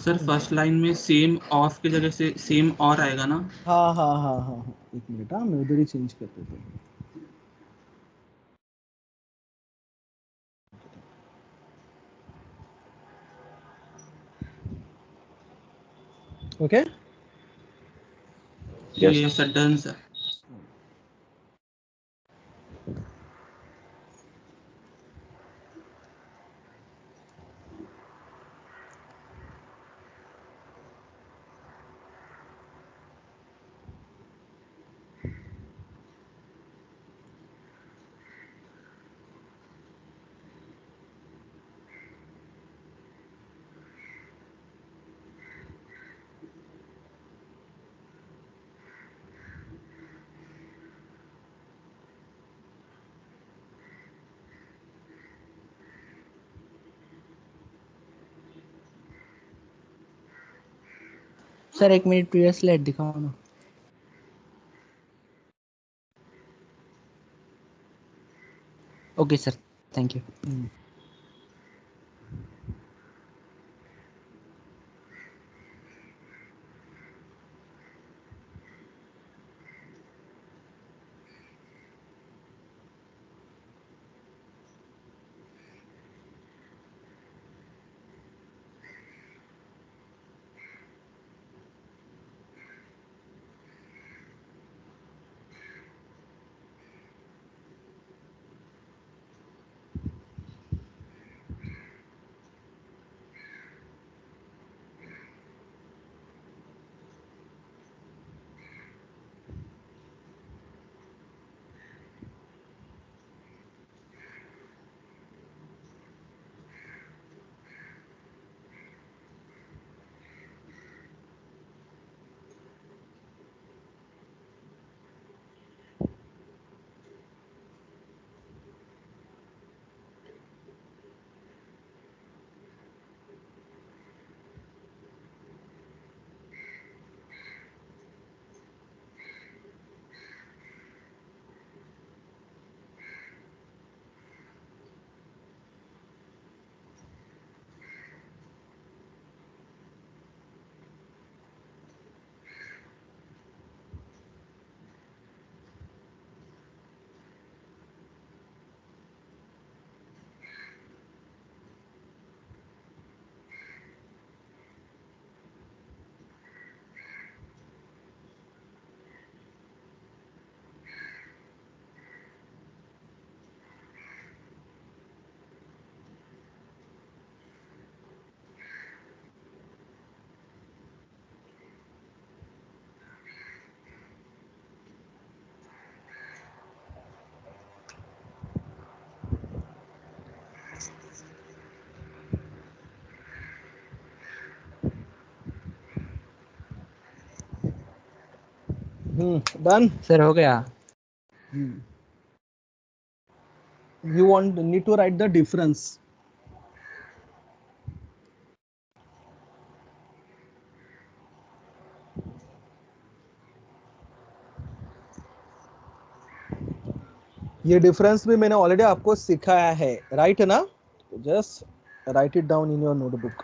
Speaker 2: Sir first line में सेम ऑफ की जगह से सेम और आएगा ना?
Speaker 1: हाँ हाँ हाँ हाँ हाँ, एक मिनट, हाँ मैं उधर ही चेंज कर देता हूँ। Okay
Speaker 5: Yes.
Speaker 2: ये sir done sir.
Speaker 3: Sir 1 minute previous slide दिखाओ ना। Okay sir, thank you.
Speaker 1: Done.
Speaker 3: Sir हो गया.
Speaker 1: You need to write the difference. ये डिफरेंस भी मैंने ऑलरेडी आपको सिखाया है, राइट ना? Just right it down in your notebook.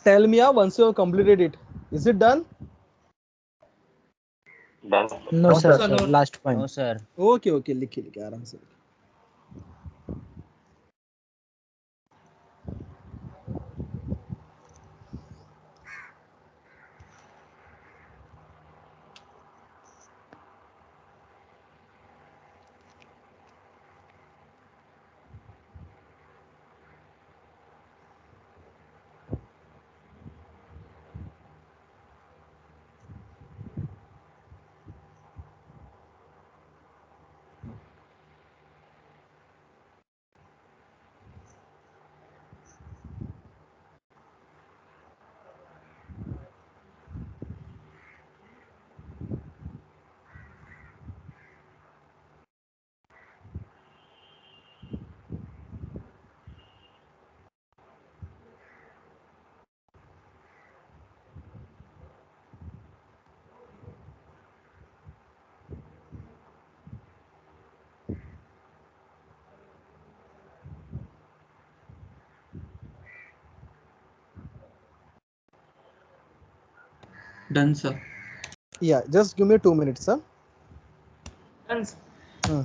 Speaker 1: Tell me once you have completed it. Is it done?
Speaker 7: Done.
Speaker 3: No sir,
Speaker 4: sir, no.
Speaker 3: last point.
Speaker 8: No sir.
Speaker 1: Okay, लिखिए आराम से.
Speaker 2: Done, sir.
Speaker 1: Yeah, just give me 2 minutes, sir.
Speaker 4: Done, sir.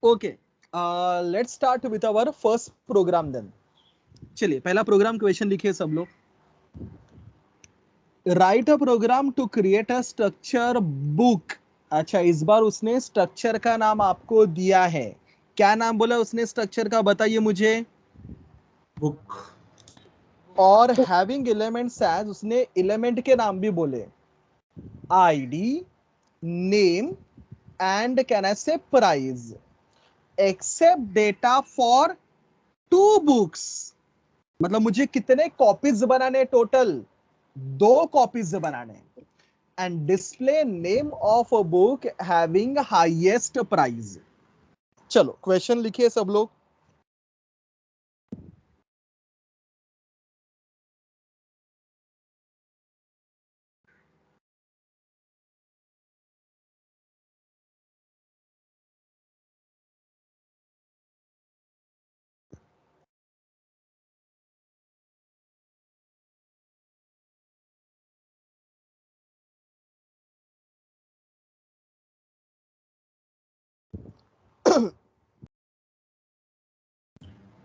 Speaker 1: Okay, let's start with our first program then. चलिए पहला programme question लिखिए सब लोग. Write a program to create a structure book. अच्छा, इस बार उसने स्ट्रक्चर का नाम आपको दिया है. क्या नाम बोला उसने स्ट्रक्चर का, बताइए मुझे.
Speaker 2: Book.
Speaker 1: और हैविंग एलिमेंट्स एज, उसने एलिमेंट के नाम भी बोले. ID, name and can I say price. Accept data for 2 books. मतलब मुझे कितने कॉपीज बनाने टोटल? 2 कॉपीज बनाने. And display name of a book having highest price. चलो क्वेश्चन लिखिए सब लोग.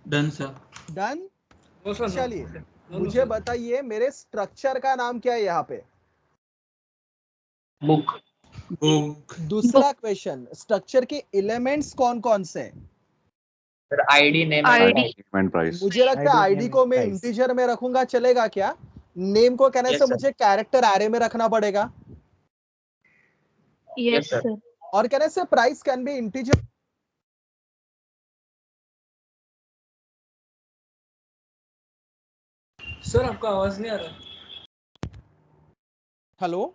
Speaker 2: Done, sir.
Speaker 1: Done.
Speaker 4: No, sir, no.
Speaker 1: चलिए
Speaker 4: No, no,
Speaker 1: मुझे
Speaker 4: sir.
Speaker 1: बताइए मेरे स्ट्रक्चर का नाम क्या है यहाँ पे.
Speaker 7: Book.
Speaker 2: Book.
Speaker 1: दूसरा क्वेश्चन, स्ट्रक्चर के एलिमेंट्स कौन कौन से हैं?
Speaker 7: Sir, ID, name,
Speaker 6: ID.
Speaker 5: And price.
Speaker 1: मुझे लगता है
Speaker 3: ID,
Speaker 1: आईडी
Speaker 3: name,
Speaker 1: को मैं
Speaker 3: price.
Speaker 1: इंटीजर में रखूंगा, चलेगा क्या? नेम को कहने
Speaker 7: Yes,
Speaker 1: से
Speaker 7: sir.
Speaker 1: मुझे कैरेक्टर एरे में रखना पड़ेगा.
Speaker 6: Yes,
Speaker 7: sir.
Speaker 6: sir.
Speaker 1: और कहने से price can be integer.
Speaker 4: Sir आपका आवाज नहीं आ रहा.
Speaker 1: हेलो.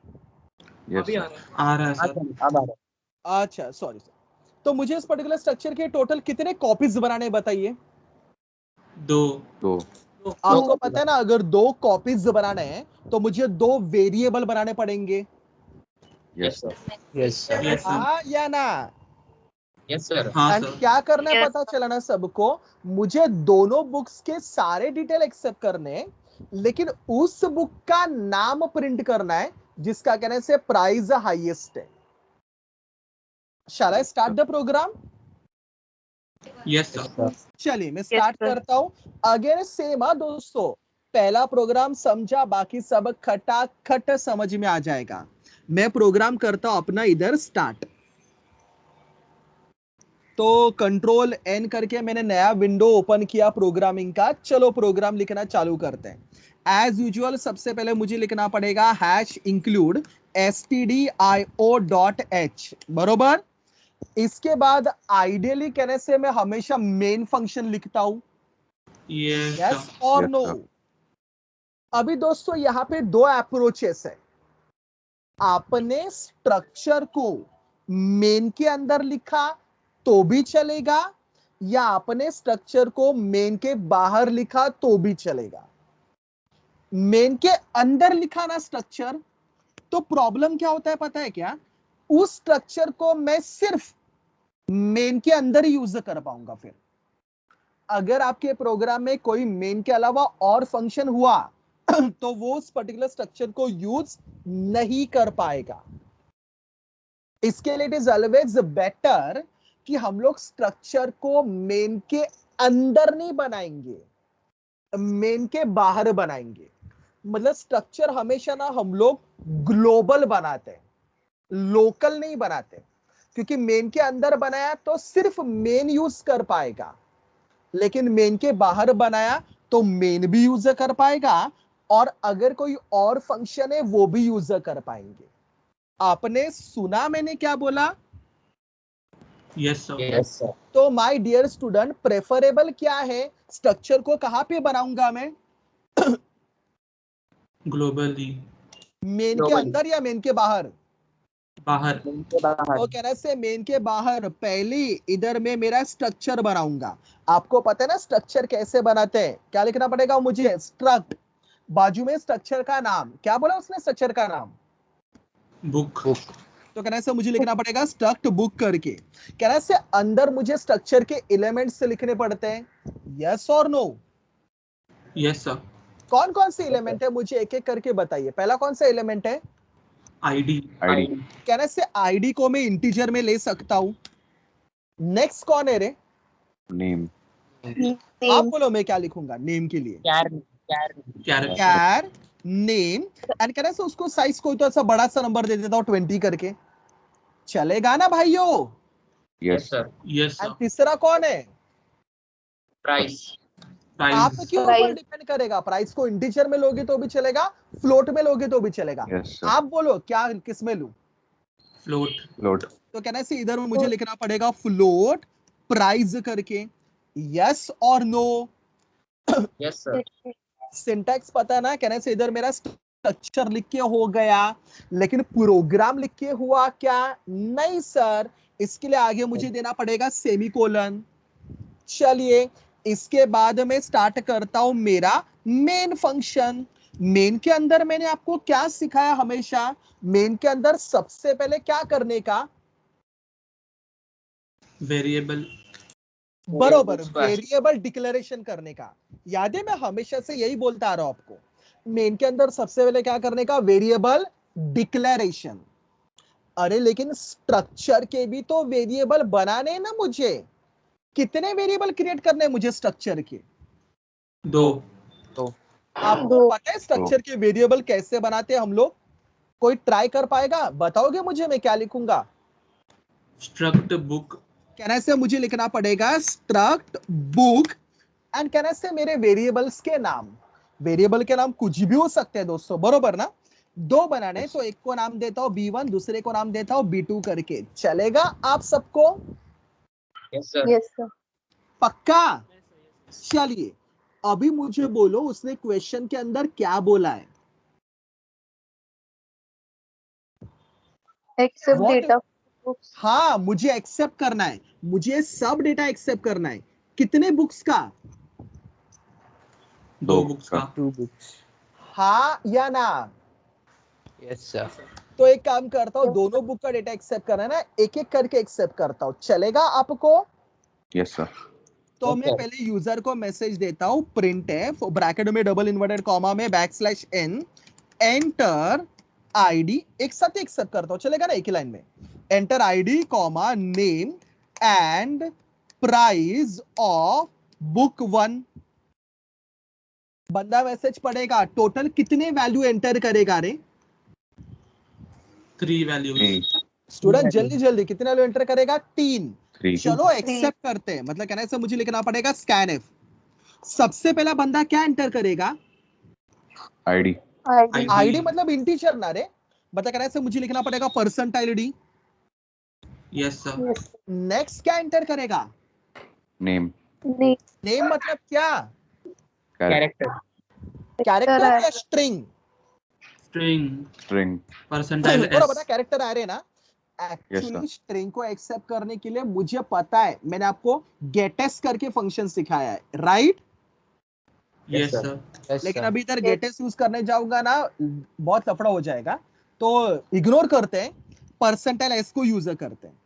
Speaker 5: Yes.
Speaker 4: अभी आ
Speaker 5: Sir.
Speaker 4: रहा है.
Speaker 2: आ रहा है, सर.
Speaker 1: अच्छा सॉरी सर. तो मुझे इस पर्टिकुलर स्ट्रक्चर के टोटल कितने कॉपीज बनाने बताइए.
Speaker 2: 2.
Speaker 5: So,
Speaker 1: आपको पता है ना, अगर 2 कॉपीज बनाने हैं तो मुझे 2 वेरिएबल बनाने पड़ेंगे.
Speaker 5: yes, sir.
Speaker 3: Yes sir.
Speaker 2: Yes, sir.
Speaker 1: हाँ या ना?
Speaker 7: Yes, sir.
Speaker 2: हाँ
Speaker 1: एंड
Speaker 2: सर।
Speaker 1: क्या करना है
Speaker 6: Yes.
Speaker 1: पता चला ना सबको, मुझे दोनों बुक्स के सारे डिटेल एक्सेप्ट करने हैं, लेकिन उस बुक का नाम प्रिंट करना है जिसका कहने से प्राइस हाईएस्ट है। Shall I start the program?
Speaker 2: Yes sir.
Speaker 1: चलिए मैं स्टार्ट
Speaker 6: sir.
Speaker 1: करता हूं। अगेन सेम है दोस्तों, पहला प्रोग्राम समझा, बाकी सब खटाखट समझ में आ जाएगा। मैं प्रोग्राम करता हूं अपना इधर स्टार्ट। तो कंट्रोल एन करके मैंने नया विंडो ओपन किया प्रोग्रामिंग का। चलो प्रोग्राम लिखना चालू करते हैं। एज यूजुअल सबसे पहले मुझे लिखना पड़ेगा हैश इंक्लूड stdio.h, बरोबर। इसके बाद आइडियली कहने से मैं हमेशा मेन फंक्शन लिखता हूं,
Speaker 2: यस
Speaker 1: यस
Speaker 2: सर।
Speaker 1: और
Speaker 5: Yes,
Speaker 1: नो।
Speaker 5: sir.
Speaker 1: अभी दोस्तों यहां पे दो अप्रोचेस है। आपने स्ट्रक्चर को मेन के अंदर लिखा तो भी चलेगा, या आपने स्ट्रक्चर को मेन के बाहर लिखा तो भी चलेगा। मेन के अंदर लिखा ना स्ट्रक्चर, तो प्रॉब्लम क्या होता है पता है क्या? उस स्ट्रक्चर को मैं सिर्फ मेन के अंदर ही यूज कर पाऊंगा। फिर अगर आपके प्रोग्राम में कोई मेन के अलावा और फंक्शन हुआ तो वो उस पर्टिकुलर स्ट्रक्चर को यूज नहीं कर पाएगा। इसके लिए इट इज ऑलवेज बेटर कि हम लोग स्ट्रक्चर को मेन के अंदर नहीं बनाएंगे, मेन के बाहर बनाएंगे। मतलब स्ट्रक्चर हमेशा ना हम लोग ग्लोबल बनाते हैं, लोकल नहीं बनाते, क्योंकि मेन के अंदर बनाया तो सिर्फ मेन यूज कर पाएगा, लेकिन मेन के बाहर बनाया तो मेन भी यूज कर पाएगा, और अगर कोई और फंक्शन है वो भी यूज कर पाएंगे। आपने सुना मैंने क्या बोला?
Speaker 2: Yes sir.
Speaker 3: Yes, sir.
Speaker 1: तो माय डियर स्टूडेंट, प्रेफरेबल क्या है? स्ट्रक्चर को कहां पे बनाऊंगा मैं?
Speaker 2: ग्लोबली।
Speaker 1: मेन के
Speaker 7: Globally.
Speaker 1: अंदर या मेन के बाहर?
Speaker 2: बाहर।
Speaker 7: उनके बाहर.
Speaker 1: तो कहने से मेन के बाहर पहले इधर में मेरा स्ट्रक्चर बनाऊंगा। आपको पता है ना स्ट्रक्चर कैसे बनाते हैं? क्या लिखना पड़ेगा मुझे? स्ट्रक्ट, बाजू में स्ट्रक्चर का नाम। क्या बोला उसने स्ट्रक्चर का नाम?
Speaker 2: बुक।
Speaker 1: तो कहने से मुझे लिखना पड़ेगा स्ट्रक्ट बुक करके। कहने से अंदर मुझे स्ट्रक्चर के एलिमेंट्स लिखने पड़ते हैं, यस और नो?
Speaker 2: Yes sir.
Speaker 1: कौन कौन से एलिमेंट है मुझे एक एक करके बताइए। पहला कौन सा एलिमेंट है?
Speaker 2: आईडी।
Speaker 5: ID.
Speaker 1: कहने से आईडी को मैं इंटीजर में ले सकता हूं। नेक्स्ट कौन है रे?
Speaker 5: Name.
Speaker 1: आप बोलो मैं क्या लिखूंगा नेम के लिए?
Speaker 2: कैरेक्टर।
Speaker 1: Char name. एंड कहने से उसको साइज कोई तो ऐसा बड़ा सा नंबर दे देता हूं 20 करके, चलेगा ना भाइयों?
Speaker 5: Yes.
Speaker 7: Yes, sir.
Speaker 2: Yes
Speaker 1: and
Speaker 2: sir.
Speaker 1: तीसरा कौन है?
Speaker 7: Price.
Speaker 1: आपके ऊपर
Speaker 6: Price.
Speaker 1: डिपेंड करेगा। प्राइस को इंटीजर में लोगे तो भी चलेगा, फ्लोट में लोगे तो भी चलेगा।
Speaker 5: Yes, sir.
Speaker 1: आप बोलो क्या किस में लूं?
Speaker 2: फ्लोट।
Speaker 5: Float.
Speaker 1: तो कहना से इधर में मुझे लिखना पड़ेगा फ्लोट प्राइस करके, यस और नो?
Speaker 7: Yes, sir.
Speaker 1: सिंटैक्स पता है ना? कहने से इधर मेरा स्ट्रक्चर लिख के हो गया, लेकिन प्रोग्राम लिख के हुआ क्या? नहीं सर, इसके लिए आगे मुझे देना पड़ेगा सेमीकोलन। चलिए इसके बाद मैं स्टार्ट करता हूं मेरा मेन फंक्शन। मेन के अंदर मैंने आपको क्या सिखाया? हमेशा मेन के अंदर सबसे पहले क्या करने का?
Speaker 2: वेरिएबल।
Speaker 1: बरोबर,
Speaker 7: उसका-
Speaker 1: वेरिएबल डिक्लेरेशन करने का। याद है मैं हमेशा से यही बोलता आ रहा हूं आपको, मेन के अंदर सबसे पहले क्या करने का? Variable declaration. अरे लेकिन स्ट्रक्चर के भी तो वेरिएबल बनाने हैं ना मुझे। कितने वेरिएबल क्रिएट करने हैं मुझे स्ट्रक्चर के?
Speaker 2: 2।
Speaker 1: आपको
Speaker 6: दो।
Speaker 1: पता है स्ट्रक्चर के वेरिएबल कैसे बनाते हैं हम लोग? कोई ट्राई कर पाएगा? बताओगे मुझे मैं क्या लिखूंगा?
Speaker 2: Struct book.
Speaker 1: कहने से मुझे लिखना पड़ेगा स्ट्रक्ट बुक। एंड कहने से मेरे वेरिएबल्स के नाम, वेरिएबल के नाम कुछ भी हो सकते हैं दोस्तों, बरोबर ना? दो बनाने
Speaker 5: Yes.
Speaker 1: तो एक को नाम देता हूं B1, दूसरे को नाम देता हूं B2 करके। चलेगा आप सबको?
Speaker 7: Yes, sir.
Speaker 6: Yes, sir.
Speaker 1: पक्का? चलिए अभी मुझे बोलो उसने क्वेश्चन के अंदर क्या बोला है?
Speaker 6: Accept
Speaker 1: What?
Speaker 6: data books.
Speaker 1: हाँ मुझे एक्सेप्ट करना है, मुझे सब डेटा एक्सेप्ट करना है। कितने बुक्स का?
Speaker 2: 2 बुक्स का।
Speaker 3: 2 books.
Speaker 1: हाँ या ना?
Speaker 3: Yes, sir.
Speaker 1: तो एक काम करता हूँ, दोनों बुक का डेटा एक्सेप्ट करना है ना, एक एक करके एक्सेप्ट करता हूँ, चलेगा आपको?
Speaker 5: Yes, sir.
Speaker 1: तो मैं पहले यूजर को मैसेज देता हूँ प्रिंट एफ ब्रैकेट में डबल इन्वर्टेड कॉमा में \n एंटर आईडी, एक साथ एक्सेप्ट करता हूँ, चलेगा ना एक ही लाइन में, enter ID comma name and price of book 1। बंदा मैसेज पढ़ेगा, टोटल कितने वैल्यू एंटर करेगा रे?
Speaker 2: 3 वैल्यूज।
Speaker 5: 3.
Speaker 1: स्टूडेंट जल्दी जल्दी कितने वैल्यू एंटर करेगा? 3।
Speaker 5: 3.
Speaker 1: चलो एक्सेप्ट करते हैं, मतलब कहने से मुझे लिखना पड़ेगा scanf। सबसे पहला बंदा क्या एंटर करेगा?
Speaker 5: ID.
Speaker 1: आईडी मतलब इंटीजर ना रे, मतलब कहने से मुझे लिखना पड़ेगा %id।
Speaker 2: Yes sir.
Speaker 1: नेक्स्ट क्या एंटर करेगा?
Speaker 5: Name.
Speaker 1: नेम मतलब क्या?
Speaker 5: Character.
Speaker 1: कैरेक्टर या स्ट्रिंग?
Speaker 2: String
Speaker 5: String.
Speaker 2: परसेंटाइल
Speaker 1: बड़ा
Speaker 2: एस।
Speaker 1: बड़ा कैरेक्टर आ रहे हैं ना। एक्चुअली स्ट्रिंग को एक्सेप्ट करने के लिए मुझे पता है, मैंने आपको गेटेस करके फंक्शन सिखाया है, राइट?
Speaker 2: Yes sir.
Speaker 1: लेकिन अभी इधर गेटेस यूज करने जाऊंगा ना बहुत लफड़ा हो जाएगा, तो इग्नोर करते हैं, परसेंटाइल एस को यूज करते हैं।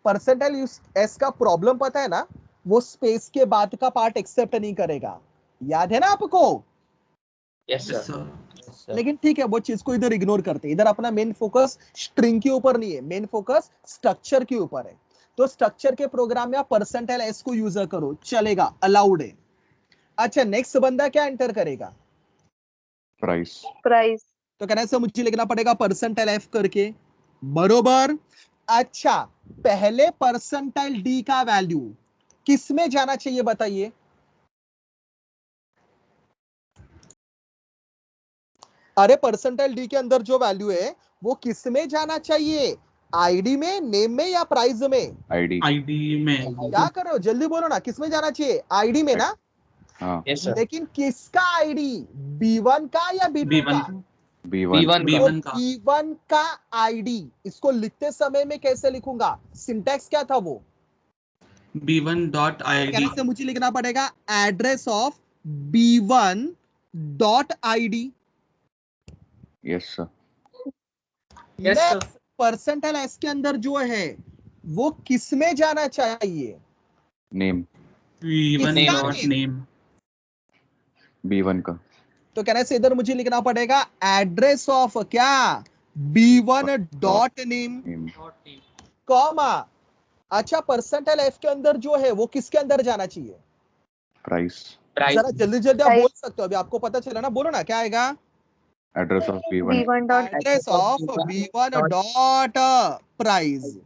Speaker 1: परसेंटाइल एस का प्रॉब्लम पता है ना, वो स्पेस के बाद का पार्ट एक्सेप्ट नहीं करेगा, याद है ना आपको?
Speaker 7: Yes,
Speaker 2: yes
Speaker 7: sir.
Speaker 2: सर।
Speaker 1: लेकिन ठीक है, वो चीज को इधर इग्नोर करते हैं, इधर अपना मेन फोकस स्ट्रिंग के ऊपर नहीं है, मेन फोकस स्ट्रक्चर के ऊपर है। तो स्ट्रक्चर के प्रोग्राम में आप परसेंटाइल एस को यूज करो, चलेगा, अलाउड है। अच्छा, नेक्स्ट बंदा क्या एंटर करेगा?
Speaker 5: Price.
Speaker 1: तो कहने से मुझे लिखना पड़ेगा परसेंटाइल एफ करके, बरोबर। अच्छा, पहले परसेंटाइल डी का वैल्यू किस में जाना चाहिए बताइए? अरे परसेंटाइल डी के अंदर जो वैल्यू है वो किस में जाना चाहिए? आईडी में, नेम में या प्राइस में?
Speaker 5: ID.
Speaker 2: आईडी में।
Speaker 1: क्या कर रहे हो, जल्दी बोलो ना, किस में जाना चाहिए? आईडी में ना?
Speaker 5: हाँ.
Speaker 7: Yes, sir.
Speaker 1: लेकिन किसका आईडी? B1 का या B2
Speaker 2: B1
Speaker 1: का?
Speaker 5: B1.
Speaker 7: B1
Speaker 2: B1 का।
Speaker 1: B1 का आईडी, इसको लिखते समय में कैसे लिखूंगा? सिंटैक्स क्या था वो?
Speaker 2: B1 dot ID।
Speaker 1: कहने से मुझे लिखना पड़ेगा address of B1 dot ID।
Speaker 5: Yes, sir.
Speaker 4: Yes, sir.
Speaker 1: Next, percentile S के अंदर जो है वो किस में जाना चाहिए?
Speaker 5: Name.
Speaker 2: B1
Speaker 1: किसका
Speaker 2: डॉट
Speaker 1: name?
Speaker 2: नेम।
Speaker 5: B1 का.
Speaker 1: तो कहने से इधर मुझे लिखना पड़ेगा एड्रेस ऑफ क्या? B1 dot name
Speaker 5: Name.
Speaker 1: Comma. अच्छा, परसेंटाइल एफ के अंदर जो है वो किसके अंदर जाना चाहिए?
Speaker 5: Price.
Speaker 7: Price.
Speaker 1: जरा जल्दी जल्दी आप बोल सकते हो, अभी आपको पता चला ना, बोलो ना, क्या आएगा?
Speaker 5: Address of B1.
Speaker 1: Address of B1 dot price.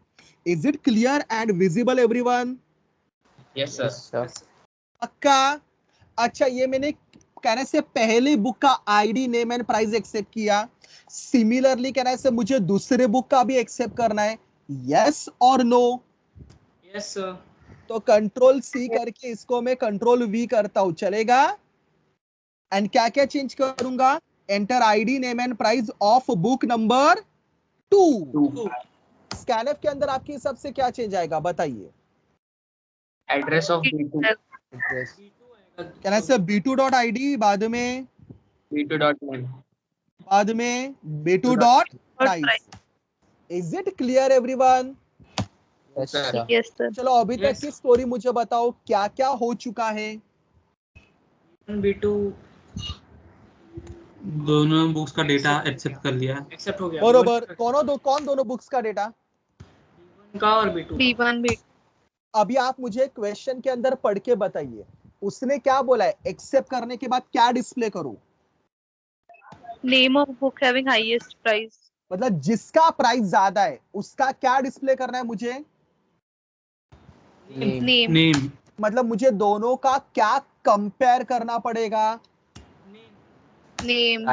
Speaker 1: Is it clear and visible everyone?
Speaker 7: Yes, sir.
Speaker 1: पक्का? अच्छा, ये मैंने कहने से पहले बुक का ID, name and price accept किया। सिमिलरली कहने से मुझे दूसरे बुक का भी एक्सेप्ट करना है, यस और नो?
Speaker 4: Yes, sir.
Speaker 1: तो कंट्रोल सी करके इसको मैं कंट्रोल वी करता हूं, चलेगा? एंड क्या क्या चेंज करूंगा? Enter ID, name and price of book number 2। Scanf के अंदर आपके हिसाब से क्या चेंज आएगा बताइए?
Speaker 7: Address of B2.
Speaker 1: कहने से B2 डॉट आईडी, बाद में
Speaker 7: B2.1.
Speaker 1: B2 dot price. Is it clear everyone?
Speaker 7: Yes, sir.
Speaker 1: चलो अभी तक
Speaker 4: Yes.
Speaker 1: की स्टोरी मुझे बताओ, क्या क्या हो चुका है?
Speaker 4: B2
Speaker 2: दोनों बुक्स का डेटा एक्सेप्ट कर लिया।
Speaker 4: एक्सेप्ट हो गया।
Speaker 1: बरोबर। कौन दोनों बुक्स का डेटा?
Speaker 4: B1 का और B2 का।
Speaker 1: अभी आप मुझे क्वेश्चन के अंदर पढ़ के बताइए, उसने क्या बोला है? एक्सेप्ट करने के बाद क्या डिस्प्ले करूं?
Speaker 6: Name of book having highest price.
Speaker 1: मतलब जिसका प्राइस ज्यादा है उसका क्या डिस्प्ले करना है मुझे?
Speaker 6: Name.
Speaker 2: नेम।
Speaker 1: मतलब मुझे दोनों का क्या कंपेयर करना पड़ेगा?
Speaker 6: Name.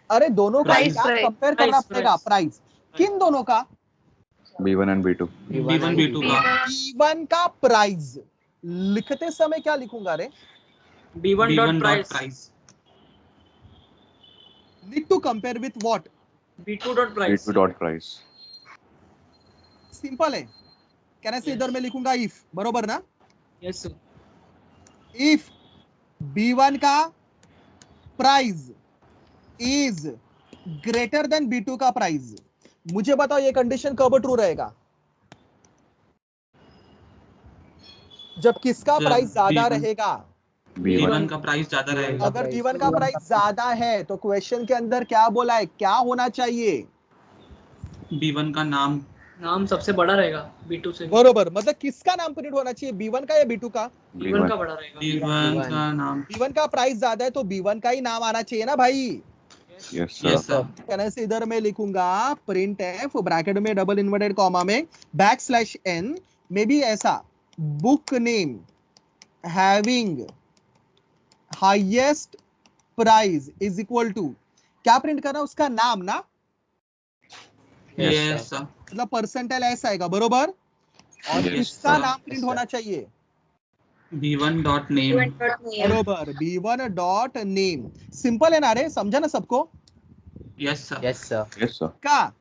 Speaker 1: अरे दोनों का
Speaker 2: Price,
Speaker 1: क्या कंपेयर करना पड़ेगा? प्राइस किन दोनों का?
Speaker 5: B1 and B2.
Speaker 2: B1 B2 का।
Speaker 1: B1 का प्राइस लिखते समय क्या लिखूंगा रे?
Speaker 4: B1
Speaker 2: B1
Speaker 4: dot
Speaker 2: dot
Speaker 4: price.
Speaker 2: Price.
Speaker 1: Need to compare with what?
Speaker 4: B2 dot price.
Speaker 5: B2 dot price.
Speaker 1: Simple है। कहने से इधर मैं लिखूंगा इफ, बरोबर ना?
Speaker 4: Yes, sir.
Speaker 1: इफ B1 का price is greater than B2 का प्राइस। मुझे बताओ ये कंडीशन कब ट्रू रहेगा? जब किसका
Speaker 2: जब
Speaker 1: प्राइस ज्यादा
Speaker 2: B1
Speaker 1: रहेगा?
Speaker 2: B1 का प्राइस ज्यादा रहेगा।
Speaker 1: अगर B1 का प्राइस ज्यादा है तो क्वेश्चन के अंदर क्या बोला है, क्या होना चाहिए?
Speaker 2: B1 का नाम
Speaker 4: नाम सबसे बड़ा रहेगा B2 से।
Speaker 1: बरोबर, मतलब किसका नाम प्रिंट होना चाहिए, B1 का या B2 का?
Speaker 4: B1 का बड़ा रहेगा।
Speaker 2: B1 का नाम।
Speaker 1: B1 का प्राइस ज्यादा है तो B1 का ही नाम आना चाहिए ना भाई।
Speaker 5: Yes,
Speaker 2: yes
Speaker 5: sir.
Speaker 2: सर।
Speaker 1: कहने से इधर मैं लिखूंगा प्रिंट एफ ब्रैकेट में डबल इन्वर्टेड कॉमा में \n में भी ऐसा book name having highest price is equal to, क्या प्रिंट करना, उसका नाम ना,
Speaker 2: यस सर।
Speaker 1: मतलब परसेंटाइल ऐसा आएगा, बरोबर। और
Speaker 5: Yes,
Speaker 1: किसका
Speaker 2: sir.
Speaker 1: नाम प्रिंट होना चाहिए?
Speaker 2: B1 dot name.
Speaker 1: बरोबर, B1 डॉट नेम। सिंपल है ना रे, समझा ना सबको?
Speaker 2: Yes sir.
Speaker 3: Yes, sir.
Speaker 5: Yes, sir.
Speaker 1: का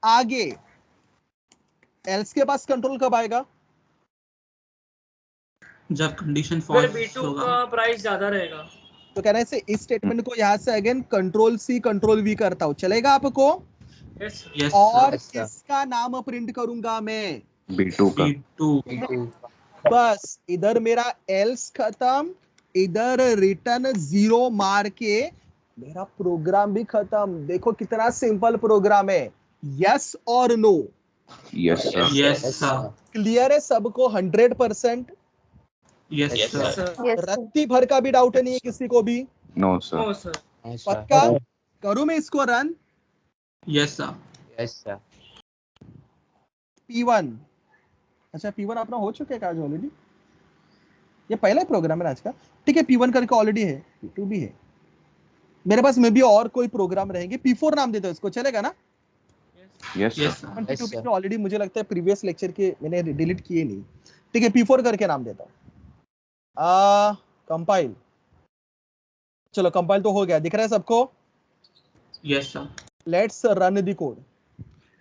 Speaker 1: आगे एल्स के पास कंट्रोल कब आएगा?
Speaker 2: जब कंडीशन
Speaker 4: फिर
Speaker 2: फॉल्स
Speaker 4: B2
Speaker 2: होगा।
Speaker 4: का प्राइस ज्यादा रहेगा।
Speaker 1: तो कहने से इस स्टेटमेंट को यहां से again control C control V करता हूं, चलेगा आपको?
Speaker 4: यस
Speaker 2: यस
Speaker 1: और
Speaker 3: Yes, sir.
Speaker 1: किसका नाम प्रिंट करूंगा मैं?
Speaker 5: B2 का.
Speaker 2: B2।
Speaker 3: B2.
Speaker 1: बस इधर मेरा एल्स खत्म, इधर रिटर्न 0 मार के मेरा प्रोग्राम भी खत्म। देखो कितना सिंपल प्रोग्राम है, यस और no.
Speaker 5: Yes, sir.
Speaker 2: Yes
Speaker 3: Yes,
Speaker 2: sir.
Speaker 3: sir.
Speaker 1: Clear है सबको 100%?
Speaker 2: Yes
Speaker 7: Yes,
Speaker 2: sir.
Speaker 7: sir.
Speaker 6: Yes, sir.
Speaker 1: रत्ती भर का भी डाउट नहीं है किसी को भी?
Speaker 5: No, sir.
Speaker 4: No sir.
Speaker 3: No, sir.
Speaker 1: पक्का? करूं मैं इसको run?
Speaker 2: Yes sir.
Speaker 3: Yes, sir.
Speaker 1: P1, अच्छा P1 अपना हो चुका है आज ऑलरेडी, ये पहला ही प्रोग्राम है आज का। ठीक है, P1 करके ऑलरेडी है, P2 भी है मेरे पास, में भी और कोई प्रोग्राम रहेंगे। P4 नाम देते हो इसको, चलेगा ना?
Speaker 5: Yes, sir.
Speaker 2: Yes sir.
Speaker 3: Yes,
Speaker 1: P2
Speaker 3: sir.
Speaker 1: P3 already मुझे लगता है प्रीवियस लेक्चर के मैंने डिलीट किए नहीं। ठीक है, P4 करके नाम देता हूं। कंपाइल, चलो कंपाइल तो हो गया, दिख रहा है सबको?
Speaker 2: Yes sir.
Speaker 1: Let's run the code.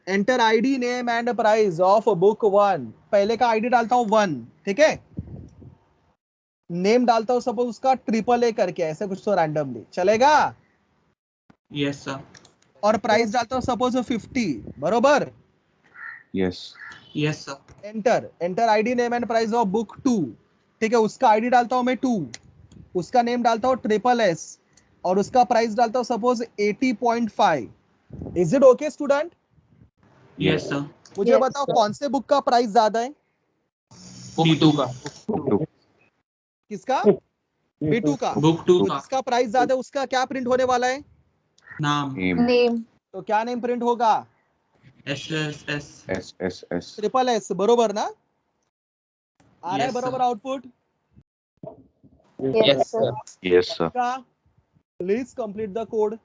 Speaker 1: Enter ID name and price of book 1। पहले का आईडी डालता हूं 1, ठीक है। नेम डालता हूं सपोज उसका AAA करके, ऐसे कुछ तो रैंडमली, चलेगा?
Speaker 2: Yes sir.
Speaker 1: और प्राइस डालता हूं सपोज 50, बरोबर।
Speaker 5: Yes.
Speaker 2: Yes sir.
Speaker 1: Enter ID name and price of book 2, ठीक है। उसका आईडी डालता हूं मैं 2, उसका नेम डालता हूं SSS और उसका प्राइस डालता हूं suppose 80.5। Is it okay student?
Speaker 2: Yes sir.
Speaker 1: मुझे बताओ कौन से बुक का प्राइस ज्यादा है?
Speaker 2: B2 का।
Speaker 1: किसका? B2 का।
Speaker 2: बुक 2
Speaker 1: तो
Speaker 2: का
Speaker 1: जिसका प्राइस ज्यादा है उसका क्या प्रिंट होने वाला है?
Speaker 2: नाम।
Speaker 5: Name.
Speaker 6: Name.
Speaker 1: तो क्या नेम प्रिंट होगा?
Speaker 2: SSS।
Speaker 5: SSS.
Speaker 1: SSS, बरोबर ना? आ रहा है
Speaker 2: यस
Speaker 1: बरोबर
Speaker 2: sir.
Speaker 1: Output?
Speaker 7: Yes, sir.
Speaker 5: Yes, sir.
Speaker 1: Please complete the code.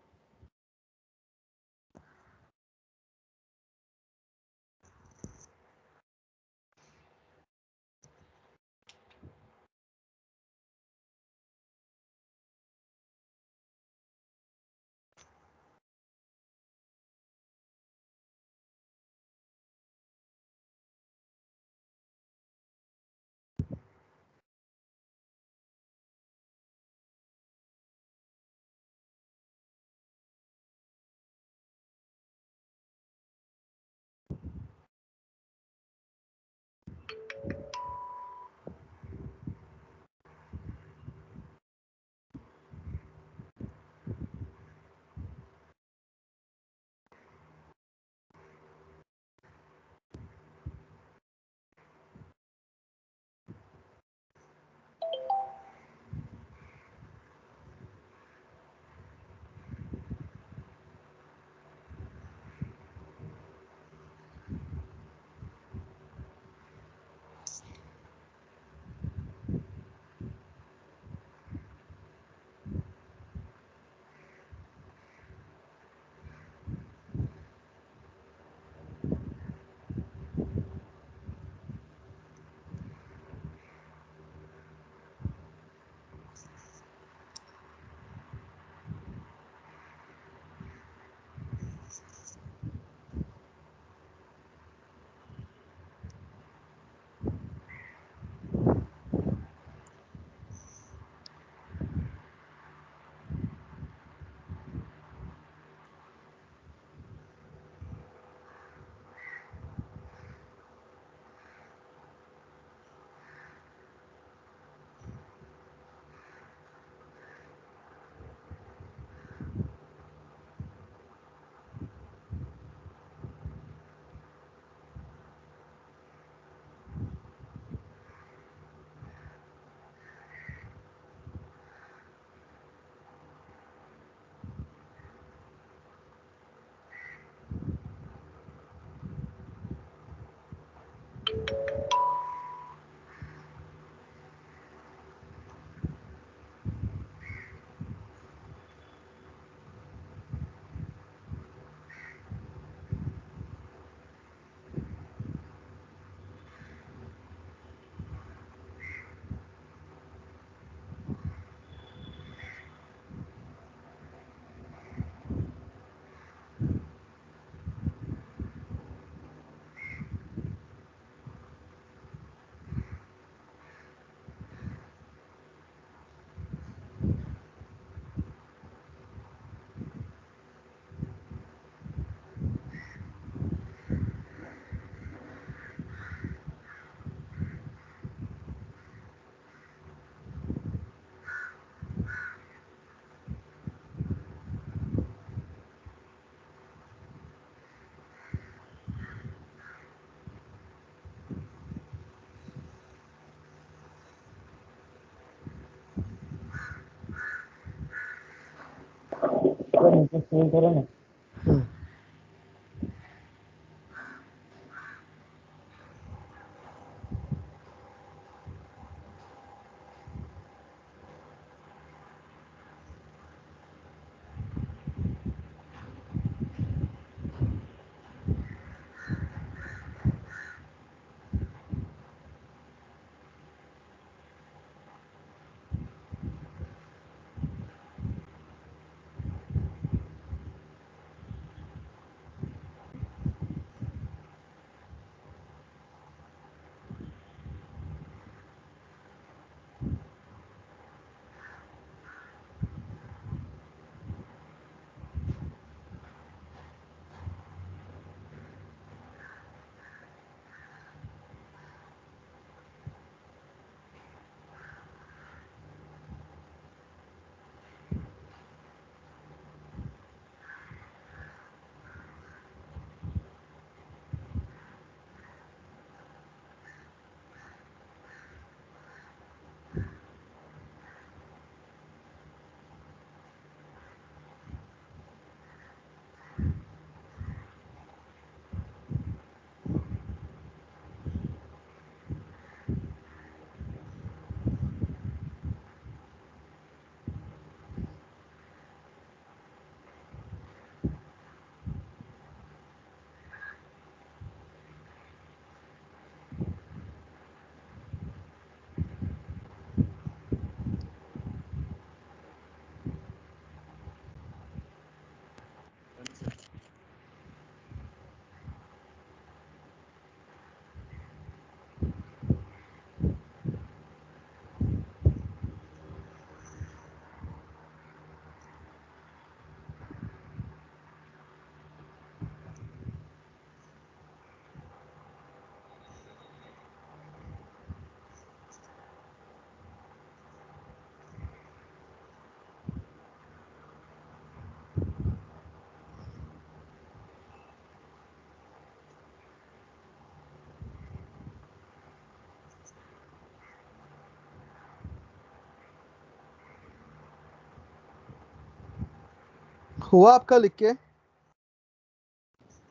Speaker 1: हुआ आपका लिख के?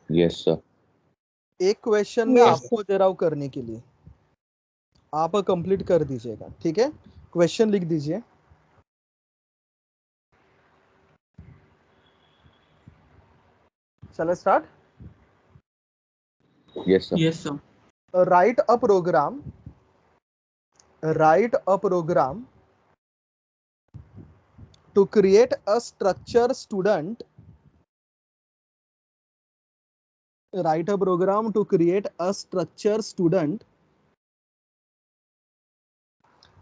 Speaker 5: Yes, sir.
Speaker 1: एक क्वेश्चन में आपको दे रहा हूं करने के लिए, आप कंप्लीट कर दीजिएगा, ठीक है? क्वेश्चन लिख दीजिए। चलो start.
Speaker 5: Yes, sir.
Speaker 2: Yes, sir.
Speaker 1: Write a program to create a structure student. Write a program to create a structure student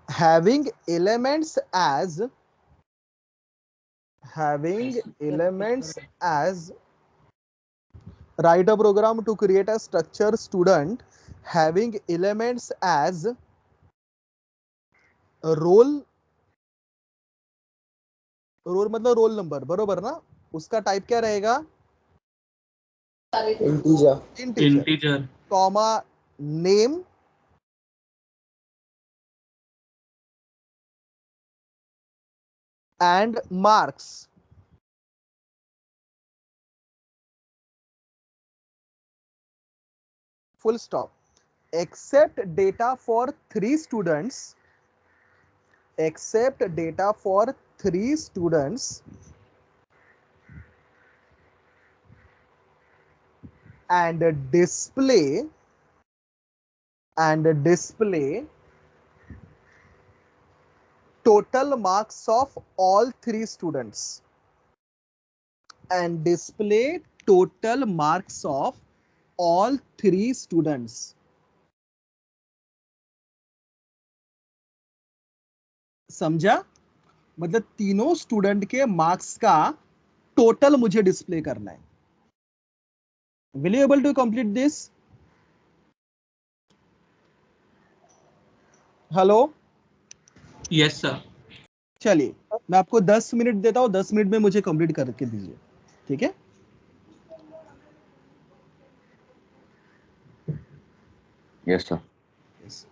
Speaker 1: having elements as write a program to create a structure student having elements as roll मतलब roll number, बरोबर ना? उसका type क्या रहेगा? Integer,
Speaker 2: Integer.
Speaker 1: Comma name and marks. Full stop. Except data for 3 students. Except data for 3 students and display total marks of all 3 students and display total marks of all 3 students. समझा? मतलब तीनों student के marks का total मुझे display करना है. Will you able to complete this? Hello?
Speaker 2: Yes, sir.
Speaker 1: चलिए मैं आपको 10 मिनट देता हूं, 10 मिनट में मुझे कंप्लीट करके दीजिए, ठीक है?
Speaker 5: Yes, sir.
Speaker 1: Yes.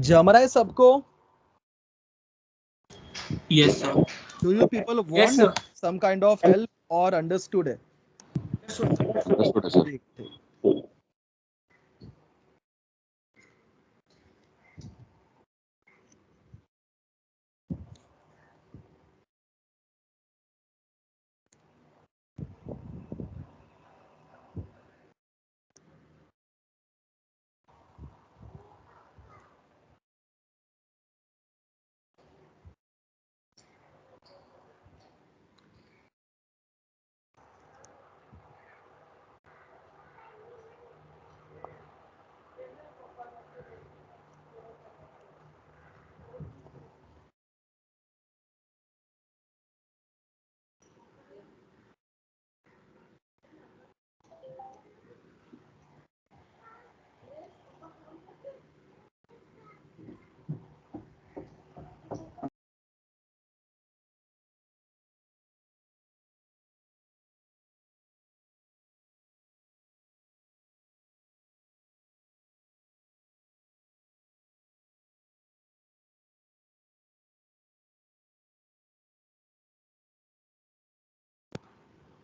Speaker 1: जम रहा है सबको?
Speaker 2: Yes, sir.
Speaker 1: Do you people
Speaker 4: Yes,
Speaker 1: want
Speaker 4: sir.
Speaker 1: some kind of help or understood it?
Speaker 5: Understood, sir.
Speaker 1: ठीक ठीक.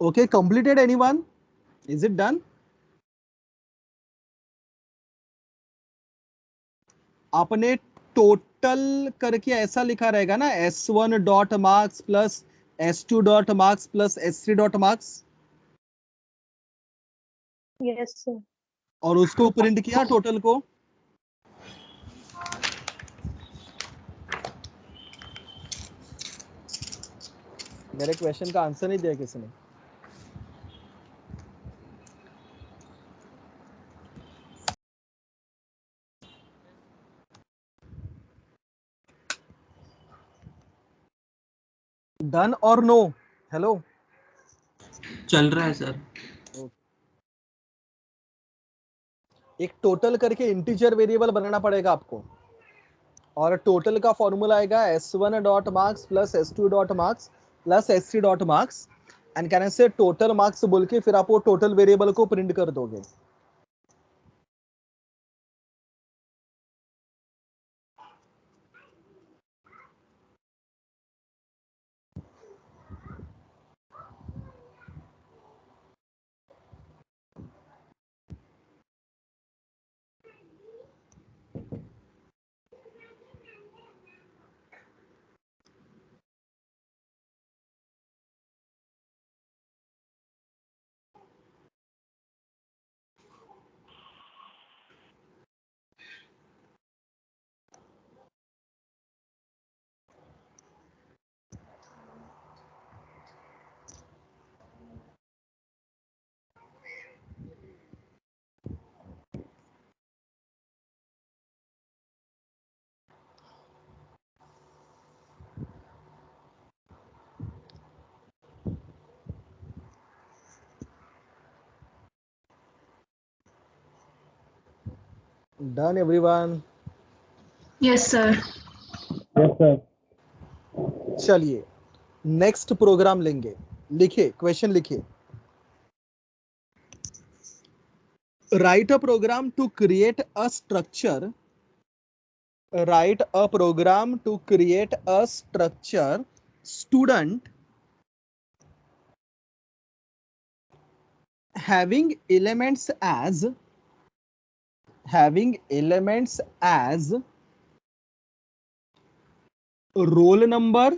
Speaker 1: Okay, completed anyone? Is it done? आपने टोटल करके ऐसा लिखा रहेगा ना, S1 dot marks plus S2 dot marks plus S3 dot marks,
Speaker 6: Yes, sir.
Speaker 1: और उसको प्रिंट किया टोटल को. मेरे क्वेश्चन का आंसर नहीं दिया किसी ने. डन और नो? हेलो.
Speaker 2: चल रहा है सर.
Speaker 1: एक टोटल करके इंटीजर वेरिएबल बनाना पड़ेगा आपको, और टोटल का फॉर्मूला आएगा S1 dot marks plus S2 dot marks plus S3 dot marks, and can say total marks बोल के फिर आप वो टोटल वेरिएबल को प्रिंट कर दोगे. Done everyone?
Speaker 8: Yes, sir.
Speaker 1: चलिए नेक्स्ट प्रोग्राम लेंगे. लिखिए, क्वेश्चन लिखिए. Write a program to create a structure. Write a program to create a structure student having elements as roll number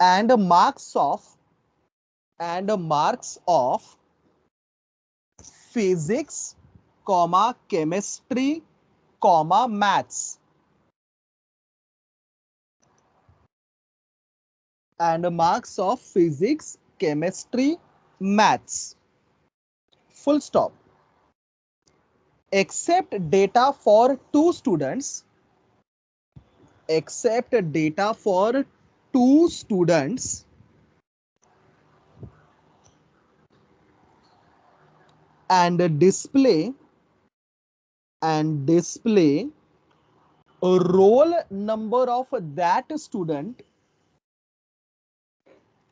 Speaker 1: and marks of physics, comma chemistry, comma maths, and marks of physics, chemistry, maths, full stop. Except data for two students, except data for two students and display a roll number of that student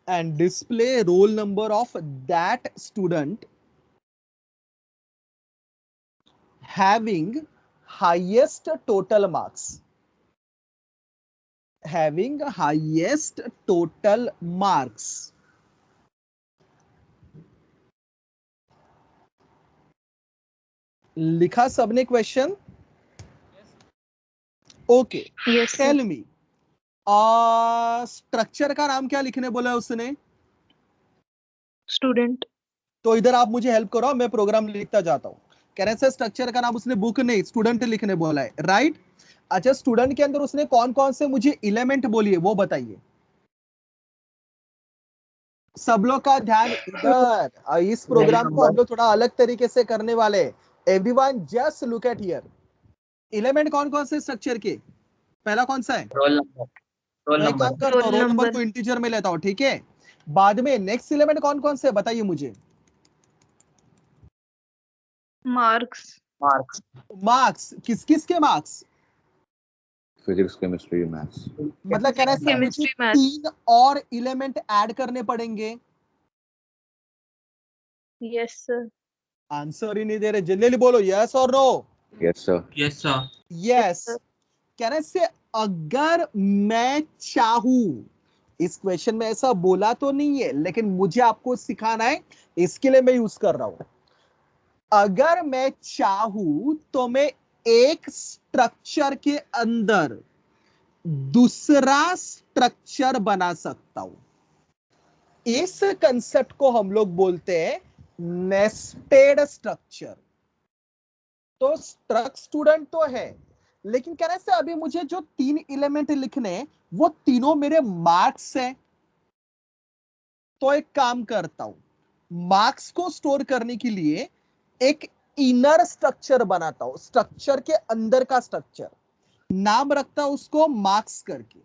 Speaker 1: and display roll number of that student having highest total marks. Having highest total marks. लिखा सबने question? Okay,
Speaker 6: Yes, sir.
Speaker 1: Tell me structure का नाम क्या लिखने बोला है उसने?
Speaker 6: Student.
Speaker 1: तो इधर आप मुझे हेल्प करो, मैं प्रोग्राम लिखता जाता हूँ। कह रहे हैं स्ट्रक्चर का नाम उसने बुक नहीं स्टूडेंट लिखने बोला है, राइट? अच्छा, स्टूडेंट के अंदर उसने कौन कौन से मुझे एलिमेंट बोली है वो बताइए। सब लोग का ध्यान इधर, इस प्रोग्राम को हम लोग थोड़ा अलग तरीके से करने वाले। Everyone just look at here. Element कौन कौन से स्ट्रक्चर के? पहला कौन सा है?
Speaker 7: Roll number. रोल
Speaker 1: मैं एक काम
Speaker 7: नंबर।
Speaker 1: करता हूँ,
Speaker 6: रोल
Speaker 1: रोल नंबर
Speaker 6: नंबर।
Speaker 1: को इंटीजर में लेता हूँ, ठीक है? बाद में नेक्स्ट एलिमेंट कौन कौन से बताइए मुझे।
Speaker 6: Marks.
Speaker 7: मार्क्स।
Speaker 1: मार्क्स, किस किस के मार्क्स?
Speaker 5: Physics, chemistry, maths.
Speaker 1: मतलब कह रहे हैं मुझे
Speaker 6: Chemistry, maths.
Speaker 1: 3 और एलिमेंट ऐड करने पड़ेंगे।
Speaker 6: Yes, sir.
Speaker 1: आंसर ही नहीं दे रहे, जल्दी बोलो यस और no.
Speaker 5: Yes, sir.
Speaker 2: Yes sir.
Speaker 1: Yes.
Speaker 6: sir.
Speaker 1: कह रहे से अगर मैं चाहूं, इस क्वेश्चन में ऐसा बोला तो नहीं है लेकिन मुझे आपको सिखाना है, इसके लिए मैं यूज कर रहा हूं। अगर मैं चाहूं तो मैं एक स्ट्रक्चर के अंदर दूसरा स्ट्रक्चर बना सकता हूं। इस कंसेप्ट को हम लोग बोलते हैं नेस्टेड स्ट्रक्चर। तो स्टूडेंट तो है, लेकिन कह रहे से अभी मुझे जो 3 एलिमेंट लिखने हैं वो तीनों मेरे मार्क्स हैं। तो एक काम करता हूं, मार्क्स को स्टोर करने के लिए एक इनर स्ट्रक्चर बनाता हूं, स्ट्रक्चर के अंदर का स्ट्रक्चर, नाम रखता हूं उसको मार्क्स करके।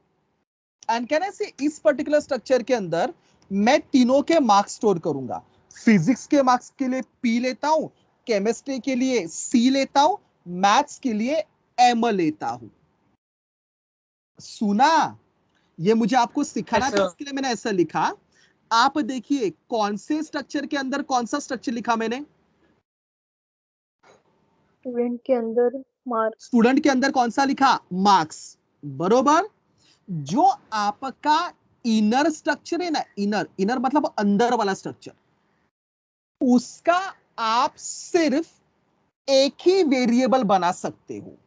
Speaker 1: एंड कहने से इस पर्टिकुलर स्ट्रक्चर के अंदर मैं तीनों के मार्क्स स्टोर करूंगा। फिजिक्स के मार्क्स के लिए पी लेता हूं, केमिस्ट्री के लिए सी लेता हूं, मैथ्स के लिए एम लेता हूं। सुना? ये मुझे आपको सिखाना
Speaker 4: Yes,
Speaker 1: था,
Speaker 4: sir.
Speaker 1: इसके लिए मैंने ऐसा लिखा। आप देखिए कौन से स्ट्रक्चर के अंदर कौन सा स्ट्रक्चर लिखा मैंने।
Speaker 6: Student के अंदर marks.
Speaker 1: स्टूडेंट के अंदर कौन सा लिखा? मार्क्स, बरोबर। जो आपका इनर स्ट्रक्चर है ना, इनर मतलब अंदर वाला स्ट्रक्चर, उसका आप सिर्फ एक ही वेरिएबल बना सकते हो।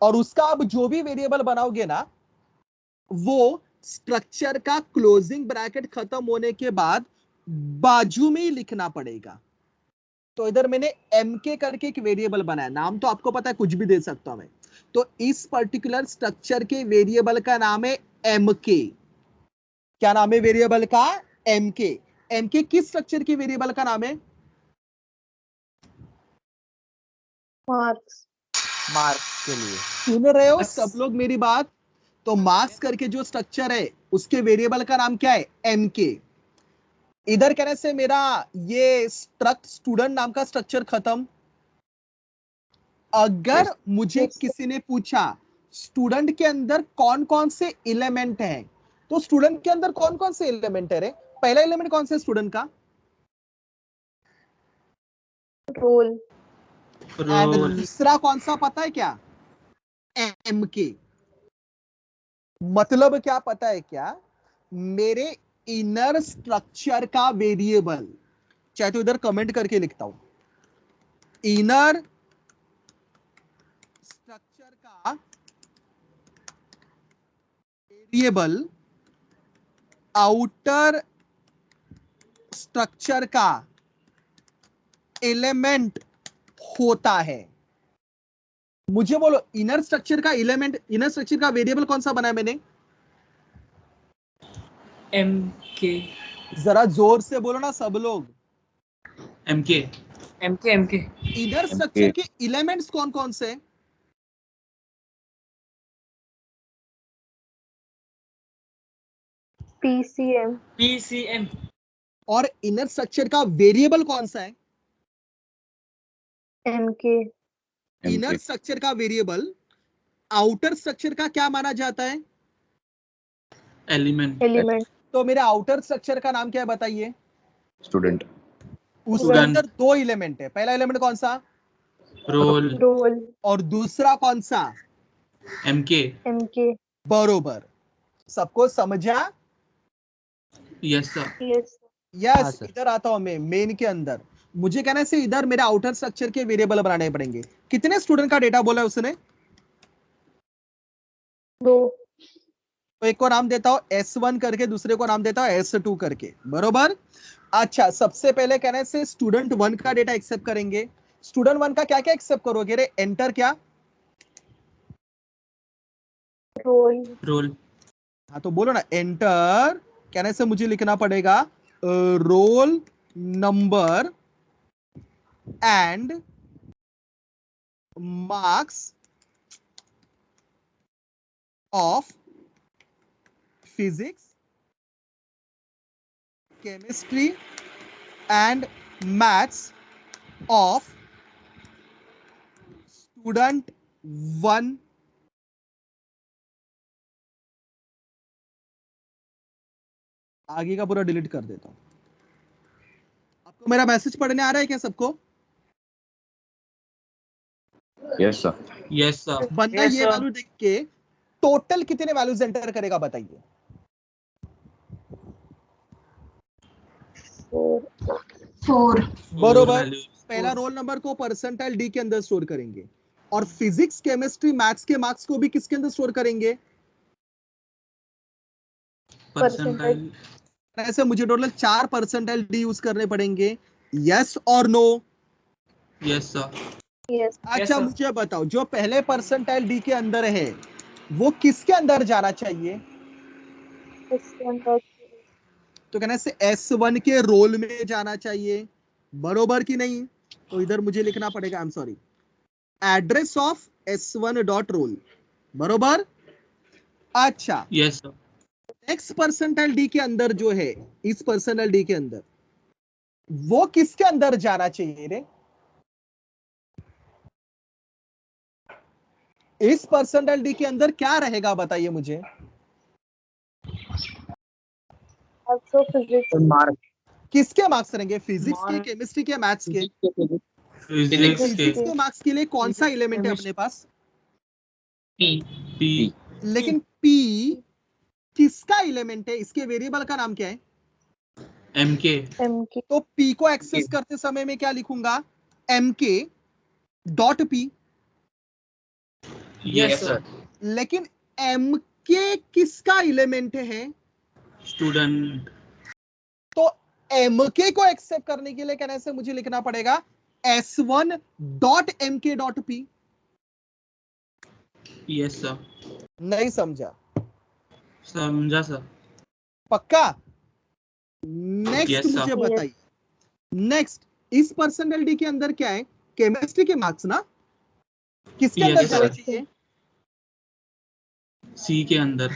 Speaker 1: और उसका आप जो भी वेरिएबल बनाओगे ना, वो स्ट्रक्चर का क्लोजिंग ब्रैकेट खत्म होने के बाद बाजू में ही लिखना पड़ेगा। तो इधर मैंने mk करके एक वेरिएबल बनाया, नाम तो आपको पता है कुछ भी दे सकता हूं मैं। तो इस पर्टिकुलर स्ट्रक्चर के वेरिएबल का नाम है mk। क्या नाम है वेरिएबल का? mk। mk किस स्ट्रक्चर की वेरिएबल का नाम है?
Speaker 6: Marks.
Speaker 1: मार्क्स के लिए। सुन रहे हो सब लोग मेरी बात? तो मार्क्स करके जो स्ट्रक्चर है उसके वेरिएबल का नाम क्या है? mk। इधर कहने से मेरा ये स्टूडेंट नाम का स्ट्रक्चर खत्म। अगर मुझे किसी ने पूछा स्टूडेंट के अंदर कौन कौन से एलिमेंट हैं, तो स्टूडेंट के अंदर कौन कौन से एलिमेंट है रे? पहला एलिमेंट कौन सा है स्टूडेंट का?
Speaker 6: Roll.
Speaker 1: And
Speaker 2: roll.
Speaker 1: दूसरा कौन सा पता है क्या? mk। मतलब क्या पता है क्या? मेरे इनर स्ट्रक्चर का वेरिएबल, चाहे तो इधर कमेंट करके लिखता हूं, इनर स्ट्रक्चर का वेरिएबल आउटर स्ट्रक्चर का एलिमेंट होता है। मुझे बोलो इनर स्ट्रक्चर का एलिमेंट, इनर स्ट्रक्चर का वेरिएबल कौन सा बनाया मैंने?
Speaker 4: MK.
Speaker 1: जरा जोर से बोलो ना सब लोग।
Speaker 2: MK।
Speaker 4: MK.
Speaker 1: इनर स्ट्रक्चर के एलिमेंट्स कौन कौन से?
Speaker 6: PCM.
Speaker 4: PCM.
Speaker 1: और इनर स्ट्रक्चर का वेरिएबल कौन सा है?
Speaker 6: MK.
Speaker 1: इनर स्ट्रक्चर का वेरिएबल आउटर स्ट्रक्चर का क्या माना जाता है?
Speaker 2: एलिमेंट।
Speaker 6: Element.
Speaker 1: तो मेरे आउटर स्ट्रक्चर का नाम क्या है बताइए?
Speaker 5: Student.
Speaker 1: उसके
Speaker 2: Student.
Speaker 1: अंदर 2 एलिमेंट है। पहला एलिमेंट कौन सा?
Speaker 2: रोल
Speaker 9: रोल
Speaker 1: और दूसरा कौन सा?
Speaker 2: MK।
Speaker 9: MK
Speaker 1: बरोबर, सबको समझा?
Speaker 2: Yes sir.
Speaker 9: yes
Speaker 3: हाँ,
Speaker 1: यस,
Speaker 3: सर।
Speaker 1: इधर आता हूं मैं मेन के अंदर। मुझे कहना से इधर मेरे आउटर स्ट्रक्चर के वेरिएबल बनाने पड़ेंगे। कितने स्टूडेंट का डेटा बोला है उसने?
Speaker 9: 2
Speaker 1: तो एक को नाम देता हूं S1 करके, दूसरे को नाम देता हूं S2 करके, बरोबर। अच्छा, सबसे पहले कहने से स्टूडेंट 1 का डेटा एक्सेप्ट करेंगे। स्टूडेंट 1 का क्या क्या एक्सेप्ट करोगे रे? एंटर क्या?
Speaker 9: रोल
Speaker 2: रोल
Speaker 1: हाँ तो बोलो ना, एंटर कहने से मुझे लिखना पड़ेगा roll number and marks of physics, chemistry and maths of student 1। आगे का पूरा डिलीट कर देता हूं। आपको मेरा मैसेज पढ़ने आ रहा है क्या सबको?
Speaker 5: Yes, sir.
Speaker 2: Yes sir.
Speaker 1: बंदा
Speaker 4: Yes,
Speaker 1: ये
Speaker 4: sir.
Speaker 1: वैल्यू देख के टोटल कितने वैल्यूज एंटर करेगा बताइए?
Speaker 8: 4.
Speaker 1: बरोबर।
Speaker 2: वैल्यू
Speaker 1: पहला रोल नंबर को परसेंटाइल डी के अंदर स्टोर करेंगे और फिजिक्स, केमिस्ट्री, मैथ्स के मार्क्स को भी किसके अंदर स्टोर करेंगे?
Speaker 2: परसेंटाइल।
Speaker 1: ऐसे मुझे टोटल 4 परसेंटाइल डी यूज करने पड़ेंगे। यस और नो?
Speaker 2: Yes sir.
Speaker 9: yes
Speaker 1: अच्छा
Speaker 4: sir.
Speaker 1: मुझे बताओ, जो पहले परसेंटाइल डी के अंदर है वो किसके अंदर जाना चाहिए?
Speaker 9: S1 dot
Speaker 1: तो कहना से S1 के रोल में जाना चाहिए, बरोबर कि नहीं? तो इधर मुझे लिखना पड़ेगा, I am sorry, address of S1 dot roll, बरोबर। अच्छा,
Speaker 2: yes sir.
Speaker 1: Next percentile D के अंदर जो है, इस परसेंटाइल डी के अंदर वो किसके अंदर जाना चाहिए रे? इस परसेंटाइल डी के अंदर क्या रहेगा बताइए मुझे?
Speaker 9: marks of physics
Speaker 7: मार्क
Speaker 1: किसके मार्क्स रहेंगे? फिजिक्स के,
Speaker 4: Mark.
Speaker 1: केमिस्ट्री के, मैथ्स के?
Speaker 2: फिजिक्स के।
Speaker 1: फिजिक्स के मार्क्स के लिए कौन सा
Speaker 4: Physics,
Speaker 1: एलिमेंट है
Speaker 4: chemistry.
Speaker 1: अपने पास?
Speaker 4: P.
Speaker 2: पी।
Speaker 1: लेकिन P किसका एलिमेंट है? इसके वेरिएबल का नाम क्या है?
Speaker 2: MK।
Speaker 9: MK
Speaker 1: तो P को एक्सेस करते समय में क्या लिखूंगा? MK dot P।
Speaker 2: Yes
Speaker 4: Yes,
Speaker 2: sir.
Speaker 4: sir.
Speaker 1: लेकिन MK किसका एलिमेंट है?
Speaker 2: स्टूडेंट।
Speaker 1: तो MK को एक्सेप्ट करने के लिए कहने से मुझे लिखना पड़ेगा S1 dot MK dot P।
Speaker 2: Yes sir.
Speaker 1: नहीं समझा?
Speaker 2: समझा सर।
Speaker 1: पक्का? Next
Speaker 2: Yes, sir.
Speaker 1: मुझे बताइए, नेक्स्ट इस परसेंटाइल डी के अंदर क्या है? केमिस्ट्री के मार्क्स ना? किसके
Speaker 2: Yes,
Speaker 1: अंदर
Speaker 2: sir.
Speaker 1: जाना चाहिए?
Speaker 2: C के अंदर।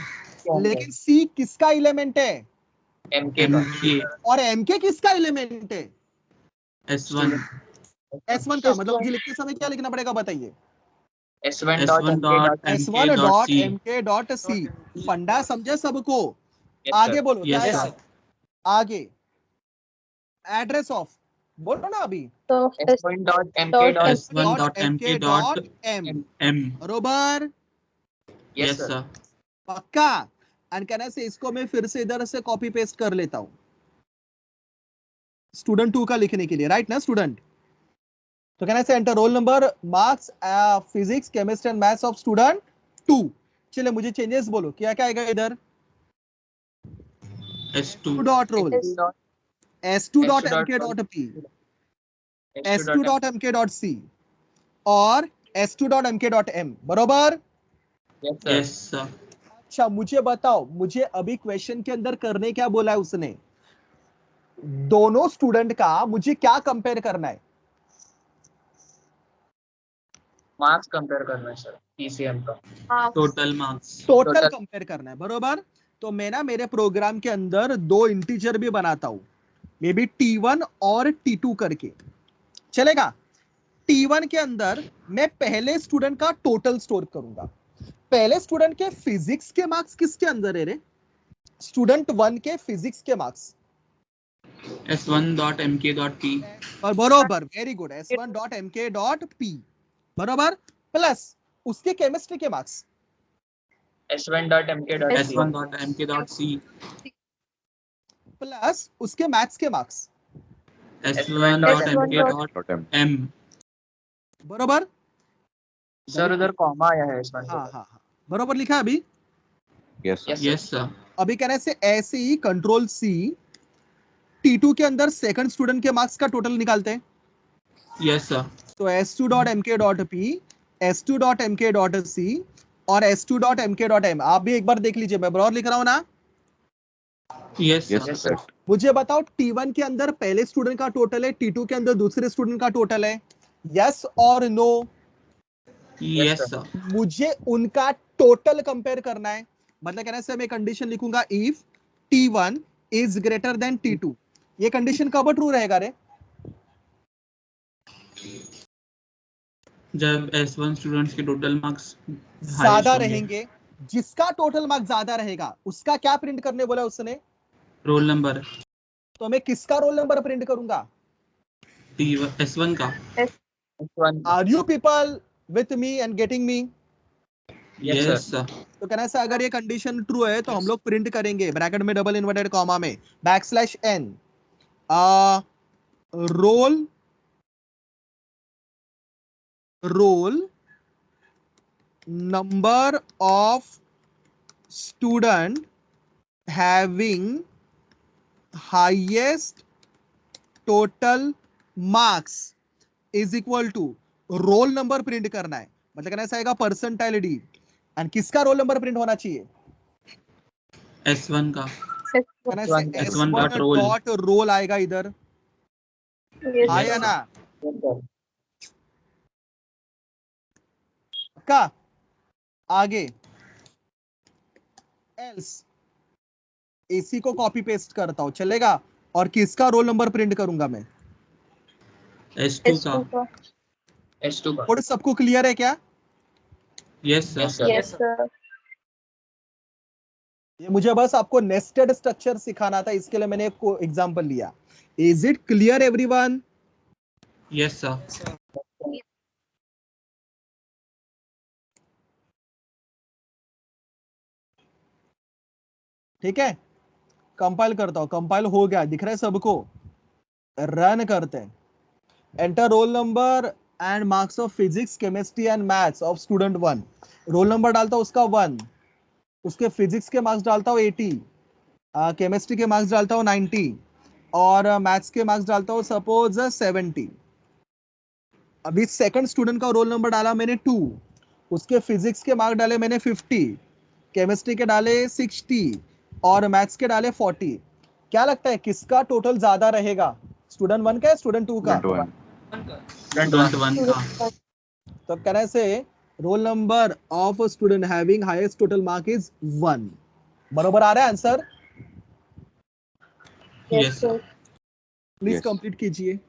Speaker 1: लेकिन C किसका एलिमेंट है?
Speaker 7: MK का
Speaker 2: MK।
Speaker 1: और MK किसका एलिमेंट है?
Speaker 2: S1।
Speaker 1: S1 का मतलब मुझे लिखते समय क्या लिखना पड़ेगा बताइए?
Speaker 7: S1
Speaker 2: S1
Speaker 7: dot
Speaker 2: dot
Speaker 7: MK
Speaker 1: S1
Speaker 2: MK dot
Speaker 1: dot
Speaker 2: C।
Speaker 1: MK dot C। फंडा समझे सबको?
Speaker 7: Yes,
Speaker 1: आगे
Speaker 7: sir.
Speaker 1: बोलो क्या
Speaker 4: Yes,
Speaker 1: है?
Speaker 4: sir.
Speaker 1: आगे एड्रेस ऑफ, बोलो ना अभी।
Speaker 9: of
Speaker 7: S1 dot MK
Speaker 9: dot
Speaker 7: dot
Speaker 2: S1 dot MK dot
Speaker 1: M,
Speaker 2: M।
Speaker 1: बरोबर।
Speaker 7: Yes,
Speaker 2: Yes
Speaker 7: sir.
Speaker 2: sir।
Speaker 1: पक्का? एंड कहना से इसको मैं फिर से इधर से कॉपी पेस्ट कर लेता हूं स्टूडेंट 2 का लिखने के लिए, राइट ना स्टूडेंट? तो कहना से enter roll number, marks, physics, chemistry and maths of student 2। चलिए मुझे चेंजेस बोलो, क्या क्या आएगा इधर?
Speaker 2: S2
Speaker 1: dot roll,
Speaker 7: S2 dot
Speaker 1: S2 dot
Speaker 7: S2 dot
Speaker 1: MK dot P,
Speaker 7: S2
Speaker 1: S2
Speaker 7: dot
Speaker 1: dot MK dot C और S2 dot MK dot M, बरोबर।
Speaker 7: Yes, sir.
Speaker 2: Yes sir।
Speaker 1: अच्छा मुझे बताओ, मुझे अभी क्वेश्चन के अंदर करने क्या बोला है उसने? दोनों स्टूडेंट का मुझे क्या कंपेयर करना है?
Speaker 7: मार्क्स कंपेयर करना है सर PCM का
Speaker 2: total marks.
Speaker 1: Total
Speaker 7: Total.
Speaker 1: Compare करना है, बरोबर। तो मैं ना मेरे प्रोग्राम के अंदर दो इंटीजर भी बनाता हूं, मे बी T1 और T2 करके, चलेगा? T1 के अंदर मैं पहले स्टूडेंट का टोटल स्टोर करूंगा। पहले स्टूडेंट के फिजिक्स के मार्क्स किसके अंदर है रे? स्टूडेंट 1 के फिजिक्स के marks.
Speaker 2: S1 dot MK dot P।
Speaker 1: और बरोबर, very good, S1 dot MK dot P। बरोबर, प्लस उसके केमिस्ट्री के मार्क्स
Speaker 7: S1.mk.c
Speaker 2: S1.mk.c
Speaker 1: प्लस उसके मैथ्स के मार्क्स
Speaker 2: S1.mk.m
Speaker 1: बरोबर।
Speaker 7: सर उधर कॉमा आया है S1
Speaker 1: हाँ हाँ हाँ बरोबर लिखा है अभी।
Speaker 5: Yes, sir.
Speaker 2: yes sir
Speaker 1: अभी कहने से ऐसे ही कंट्रोल सी T2 के अंदर सेकंड स्टूडेंट के मार्क्स का टोटल निकालते हैं।
Speaker 2: yes sir
Speaker 1: तो S2.mk.p S2.mk.c और S2.mk.m आप भी एक बार देख लीजिए, मैं बराबर लिख रहा हूं ना।
Speaker 2: yes
Speaker 5: Yes,
Speaker 2: sir
Speaker 5: sir. Correct.
Speaker 1: मुझे बताओ T1 के अंदर पहले स्टूडेंट का टोटल है, T2 के अंदर दूसरे स्टूडेंट का टोटल है, यस और नो?
Speaker 2: yes sir
Speaker 1: मुझे उनका टोटल कंपेयर करना है। मतलब कहने से मैं कंडीशन लिखूंगा if T1 is greater than T2। ये कंडीशन कब ट्रू रहेगा रे?
Speaker 2: जब S1 स्टूडेंट्स के टोटल मार्क्स
Speaker 1: ज्यादा रहेंगे। जिसका टोटल मार्क्स ज्यादा रहेगा उसका क्या प्रिंट करने बोला उसने?
Speaker 2: रोल नंबर
Speaker 1: तो मैं किसका रोल नंबर प्रिंट करूंगा?
Speaker 2: S1 का
Speaker 7: S1
Speaker 1: are you people with me and getting me?
Speaker 7: Yes,
Speaker 2: yes sir
Speaker 1: तो कहना से अगर ये कंडीशन ट्रू है तो हम लोग प्रिंट करेंगे ब्रैकेट में डबल इन्वर्टेड कॉमा में \n roll number of student having highest total marks is equal to roll number print करना है। मतलब कहना ऐसा आएगा परसेंटाइलिटी एंड किसका रोल नंबर प्रिंट होना चाहिए?
Speaker 2: S1 का
Speaker 1: कहना ऐसे
Speaker 2: S1
Speaker 1: S1
Speaker 2: dot roll
Speaker 1: dot roll आएगा इधर,
Speaker 9: Yes,
Speaker 1: आया
Speaker 9: sir.
Speaker 1: ना
Speaker 7: Yes, sir.
Speaker 1: का? आगे एल्स एसी को कॉपी पेस्ट करता हूं चलेगा, और किसका रोल नंबर प्रिंट करूंगा मैं?
Speaker 2: S2 का
Speaker 9: S2 का.
Speaker 7: S2 का
Speaker 1: कोड सबको क्लियर है क्या?
Speaker 2: yes sir
Speaker 7: Yes, sir.
Speaker 9: Yes, sir.
Speaker 1: ये मुझे बस आपको नेस्टेड स्ट्रक्चर सिखाना था, इसके लिए मैंने एक एग्जांपल लिया। Is it clear everyone?
Speaker 2: yes sir
Speaker 1: ठीक है, कंपाइल करता हूं। कंपाइल हो गया, दिख रहा है सबको? रन करते हैं। Enter roll number and marks of physics chemistry and maths of student 1। Roll number डालता हूं उसका 1, उसके फिजिक्स के मार्क्स डालता हूं 80, केमिस्ट्री के मार्क्स डालता हूं 90 और मैथ्स के मार्क्स डालता हूं सपोज 70। अभी सेकंड स्टूडेंट का रोल नंबर डाला मैंने 2, उसके फिजिक्स के मार्क डाले मैंने 50, केमिस्ट्री के डाले 60 और मैथ्स के डाले 40। क्या लगता है किसका टोटल ज्यादा रहेगा? स्टूडेंट 1 का या स्टूडेंट 2 का?
Speaker 5: Student one.
Speaker 2: स्टूडेंट 1 का
Speaker 1: तो कहने से roll number of student having highest total mark is 1। बरोबर आ रहा है answer?
Speaker 9: Yes,
Speaker 2: yes sir
Speaker 9: sir.
Speaker 1: Please
Speaker 5: Yes.
Speaker 1: Complete कीजिए।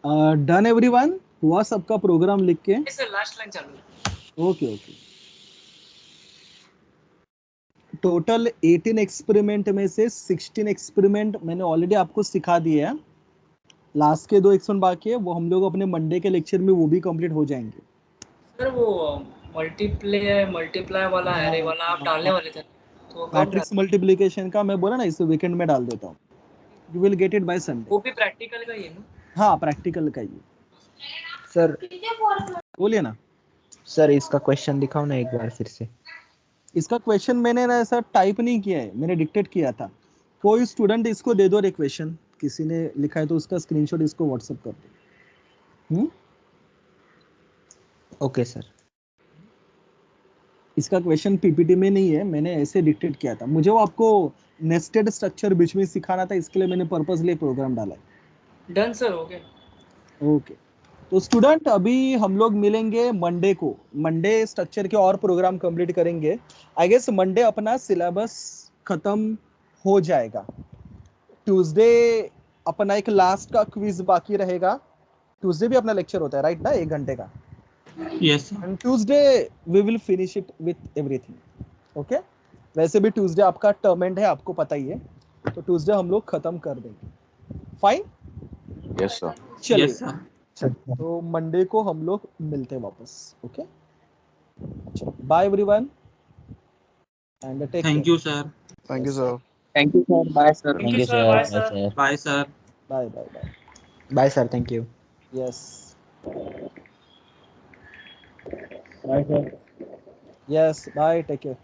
Speaker 1: डन एवरीवन, हुआ सबका प्रोग्राम लिख के?
Speaker 7: सर लास्ट लाइन चालू।
Speaker 1: Okay okay. टोटल 18 एक्सपेरिमेंट में से 16 एक्सपेरिमेंट मैंने ऑलरेडी आपको सिखा दिए हैं। लास्ट के 2 एक्सपेरिमेंट बाकी है, वो हम लोग अपने मंडे के लेक्चर में वो भी कंप्लीट हो जाएंगे।
Speaker 7: सर वो मल्टीप्लाई वाला एरे वाला आप डालने वाले थे, तो
Speaker 1: मैट्रिक्स मल्टीप्लिकेशन का मैं बोला ना, इस वीकेंड में डाल देता हूँ। You will get it by Sunday.
Speaker 7: वो भी प्रैक्टिकल का ही है ना?
Speaker 1: हाँ प्रैक्टिकल का ही।
Speaker 3: सर
Speaker 1: बोलिए ना।
Speaker 3: सर इसका क्वेश्चन दिखाओ ना एक बार फिर से।
Speaker 1: इसका क्वेश्चन मैंने ना ऐसा टाइप नहीं किया है, मैंने डिक्टेट किया था। कोई स्टूडेंट इसको दे दो रे क्वेश्चन, किसी ने लिखा है तो उसका स्क्रीनशॉट इसको व्हाट्सएप कर दो।
Speaker 3: Okay sir.
Speaker 1: इसका क्वेश्चन पीपीटी में नहीं है, मैंने ऐसे डिक्टेट किया था। मुझे वो आपको नेस्टेड स्ट्रक्चर बीच में सिखाना था, इसके लिए मैंने पर्पसली प्रोग्राम डाला है।
Speaker 7: डन सर, हो गया।
Speaker 1: ओके तो स्टूडेंट अभी हम लोग मिलेंगे मंडे को। मंडे स्ट्रक्चर के और प्रोग्राम कंप्लीट करेंगे। आई गेस मंडे अपना सिलेबस खत्म हो जाएगा। ट्यूसडे अपना एक लास्ट का क्विज बाकी रहेगा। ट्यूसडे भी अपना लेक्चर होता है राइट ना, 1 घंटे का।
Speaker 2: Yes
Speaker 1: and Tuesday we will finish it with everything. Okay, वैसे भी ट्यूसडे आपका टर्म एंड है, आपको पता ही है, तो ट्यूसडे हम लोग खत्म कर देंगे। फाइन?
Speaker 5: Yes, sir.
Speaker 1: चलिए
Speaker 2: यस सर।
Speaker 1: तो मंडे को हम लोग मिलते हैं वापस। Okay, bye everyone and take
Speaker 2: thank you sir.
Speaker 5: Thank you, sir.
Speaker 7: Thank you sir, bye sir.
Speaker 3: Thank you sir. Bye sir.
Speaker 2: Bye sir.
Speaker 1: Bye bye bye.
Speaker 3: Bye sir, thank you.
Speaker 1: Yes
Speaker 3: bye sir.
Speaker 1: Yes bye, take care.